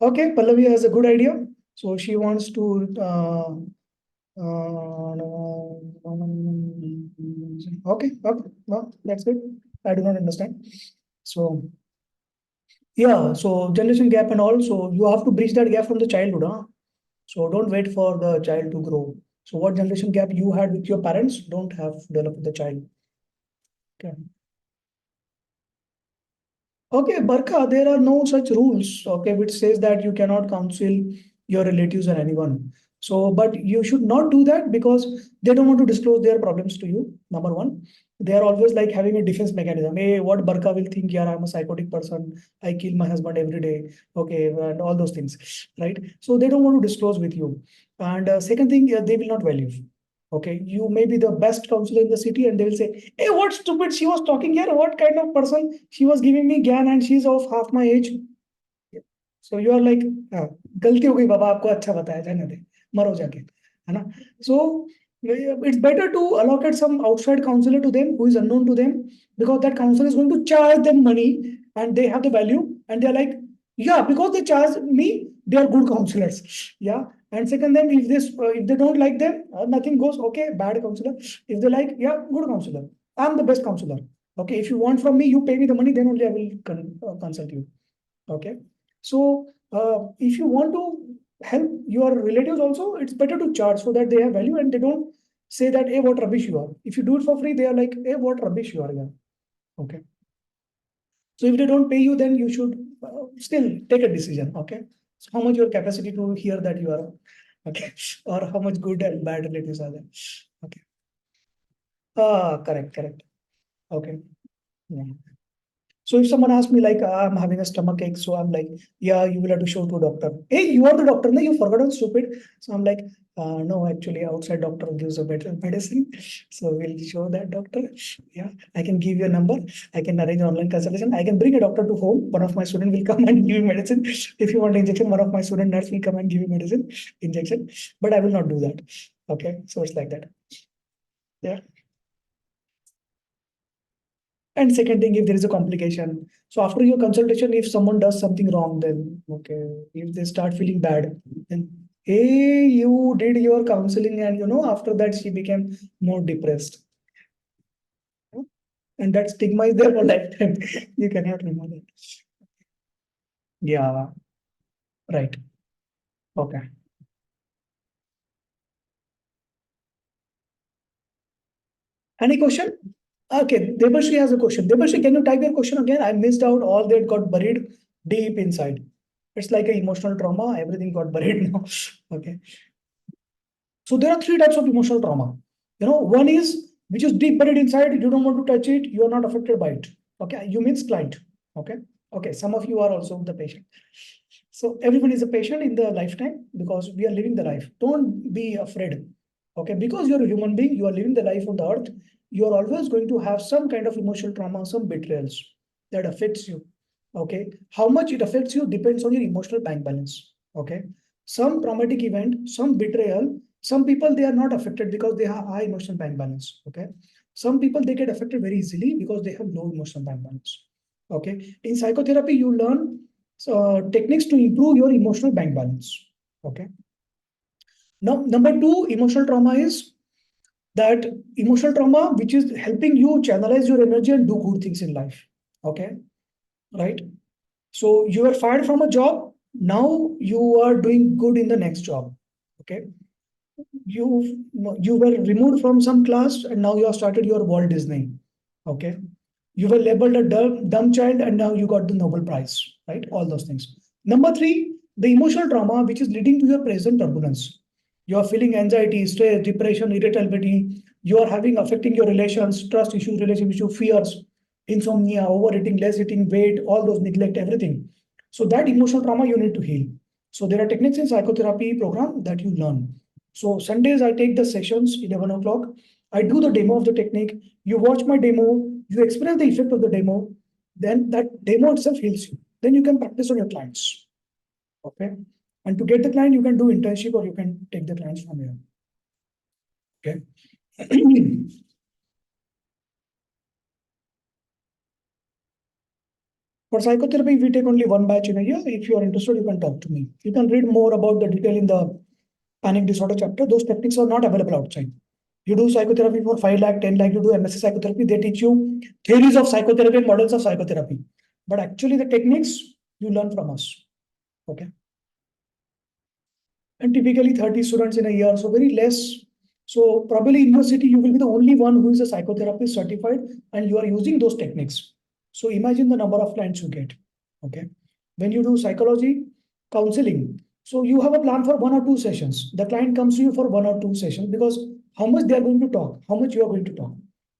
Okay, Pallavi has a good idea. So she wants to okay, okay, no, that's good. I do not understand. So yeah, so generation gap and all. So you have to bridge that gap from the childhood, huh? So don't wait for the child to grow. So what generation gap you had with your parents, don't have developed with the child. Okay. Okay, Barkha, there are no such rules, okay, which says that you cannot counsel your relatives or anyone. So, but you should not do that because they don't want to disclose their problems to you. Number one, they are always like having a defense mechanism. Hey, what Barkha will think, yeah, I'm a psychotic person. I kill my husband every day. Okay, and all those things, right? So they don't want to disclose with you. And second thing, they will not value. Okay, you may be the best counselor in the city, and they will say, hey, what stupid she was talking here. What kind of person she was giving me ज्ञान and she's of half my age. So you are like, हाँ, गलती हो गई बाबा आपको अच्छा बताया जाने दे मरो जाके है ना. So it's better to allocate some outside counselor to them who is unknown to them, because that counselor is going to charge them money and they have the value, and they're like, yeah, because they charge me, they are good counselors. Yeah. And second, then if they don't like them, nothing goes. Okay, bad counselor. If they like, yeah, good counselor. I'm the best counselor. Okay, if you want from me, you pay me the money, then only I will consult you. Okay. So if you want to help your relatives also, it's better to charge so that they have value and they don't say that, hey, what rubbish you are. If you do it for free, they are like, hey, what rubbish you are. Yeah. Okay. So if they don't pay you, then you should still take a decision. Okay. So how much your capacity to hear that you are, okay, or how much good and bad relatives are there. Okay. Correct, correct. Okay. Yeah. So if someone asks me like, I'm having a stomach ache, so I'm like, yeah, you will have to show to a doctor. Hey, you are the doctor, no? You forgotten, stupid. So I'm like, no, actually, outside doctor gives a better medicine. So we'll show that doctor. Yeah, I can give you a number. I can arrange online consultation. I can bring a doctor to home. One of my student will come and give you medicine. If you want injection, one of my student nurse will come and give you medicine, injection. But I will not do that. Okay, so it's like that. Yeah. And second thing, if there is a complication. So after your consultation, if someone does something wrong, then okay, if they start feeling bad, then Hey, you did your counseling, and after that she became more depressed. And that stigma is there for lifetime. You cannot remove it. Yeah, right. Okay. Any question? Okay, Debashi has a question. Debashi, can you type your question again? I missed out all that got buried deep inside. It's like an emotional trauma. Everything got buried now. Okay. So there are three types of emotional trauma. One is which is deep buried inside. You don't want to touch it. You are not affected by it. Okay. You means client. Okay. Okay. Some of you are also the patient. So everyone is a patient in the lifetime because we are living the life. Don't be afraid. Okay. Because you're a human being, you are living the life on the earth. You are always going to have some kind of emotional trauma, some betrayals that affects you. Okay. How much it affects you depends on your emotional bank balance. Okay. Some traumatic event, some betrayal, some people they are not affected because they have high emotional bank balance. Okay. Some people they get affected very easily because they have low emotional bank balance. Okay. In psychotherapy, you learn techniques to improve your emotional bank balance. Okay. Now, number two, emotional trauma is that emotional trauma which is helping you channelize your energy and do good things in life. Okay. Right. So you are fired from a job. Now you are doing good in the next job. Okay. You were removed from some class and now you have started your Walt Disney. Okay. You were labeled a dumb child and now you got the Nobel Prize, right? All those things. Number three, the emotional trauma which is leading to your present turbulence. You are feeling anxiety, stress, depression, irritability. You are having affecting your relations, trust issues, relationship issues, fears, insomnia, overeating, less eating, weight, all those neglect, everything. So that emotional trauma you need to heal. So there are techniques in psychotherapy program that you learn. So Sundays I take the sessions 11 o'clock. I do the demo of the technique. You watch my demo, you experience the effect of the demo, then that demo itself heals you. Then you can practice on your clients. Okay. And to get the client, you can do internship or you can take the clients from here. Okay. For psychotherapy, we take only one batch in a year. If you are interested, you can talk to me. You can read more about the detail in the panic disorder chapter. Those techniques are not available outside. You do psychotherapy for 5 lakh, 10 lakh, you do MSc psychotherapy, they teach you theories of psychotherapy and models of psychotherapy. But actually the techniques you learn from us. Okay. And typically 30 students in a year, so very less. So probably in university, you will be the only one who is a psychotherapist certified and you are using those techniques. So imagine the number of clients you get. Okay. When you do psychology, counseling, so you have a plan for 1 or 2 sessions. The client comes to you for 1 or 2 sessions because how much they are going to talk, how much you are going to talk.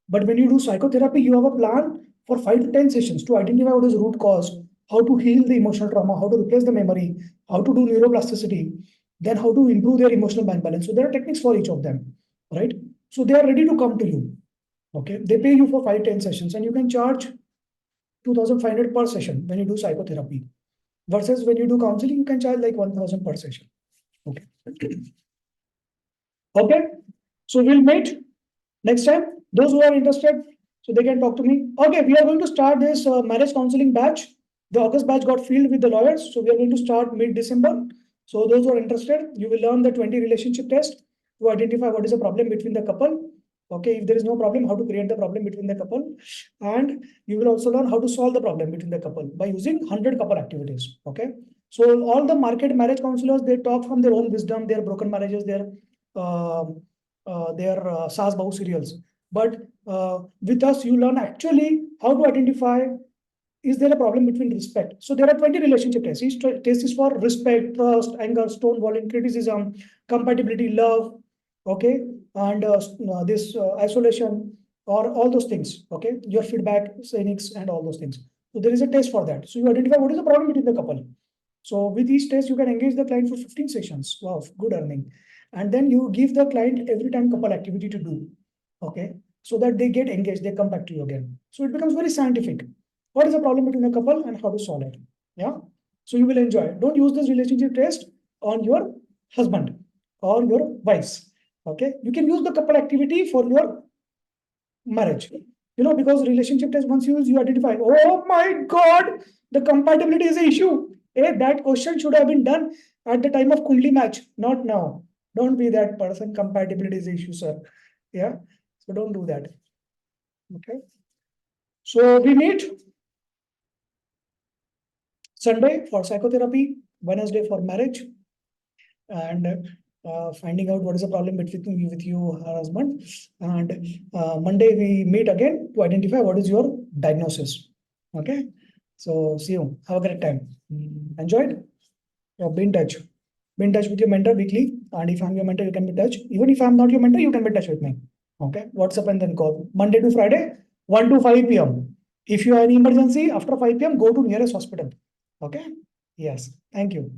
But when you do psychotherapy, you have a plan for 5 to 10 sessions to identify what is the root cause, how to heal the emotional trauma, how to replace the memory, how to do neuroplasticity, then how to improve their emotional bank balance. So there are techniques for each of them, right? So they are ready to come to you. Okay. They pay you for 5, 10 sessions and you can charge 2,500 per session when you do psychotherapy versus when you do counseling, you can charge like 1,000 per session. Okay. Okay. So we'll meet next time. Those who are interested, so they can talk to me. Okay. We are going to start this marriage counseling batch. The August batch got filled with the lawyers. So we are going to start mid-December. So those who are interested, you will learn the 20 relationship test to identify what is the problem between the couple. Okay, if there is no problem, how to create the problem between the couple. And you will also learn how to solve the problem between the couple by using 100 couple activities. Okay. So all the market marriage counselors, they talk from their own wisdom, their broken marriages, uh, their Saas Bahu serials. But with us, you learn actually how to identify is there a problem between respect? So there are 20 relationship tests. Each test is for respect, trust, anger, stonewalling, criticism, compatibility, love, okay, and this isolation or all those things, okay, your feedback, cynics, and all those things. So there is a test for that. So you identify what is the problem between the couple. So with each test, you can engage the client for 15 sessions. Wow, good earning. And then you give the client every time couple activity to do, okay, so that they get engaged, they come back to you again. So it becomes very scientific. What is the problem between a couple and how to solve it? Yeah. So you will enjoy. Don't use this relationship test on your husband or your wives. Okay. You can use the couple activity for your marriage. Because relationship test once you use, you identify, oh my God, the compatibility is an issue. That question should have been done at the time of Kundli match, not now. Don't be that person. Compatibility is issue, sir. Yeah. So don't do that. Okay. So we meet Sunday for psychotherapy, Wednesday for marriage, and finding out what is the problem between you with your husband. And Monday we meet again to identify what is your diagnosis. Okay. So see you. Have a great time. Enjoyed? Be in touch. Be in touch with your mentor weekly. And if I'm your mentor, you can be in touch. Even if I'm not your mentor, you can be in touch with me. Okay. WhatsApp and then call. Monday to Friday, 1 to 5 p.m. If you have any emergency after 5 p.m., go to nearest hospital. Okay. Yes. Thank you.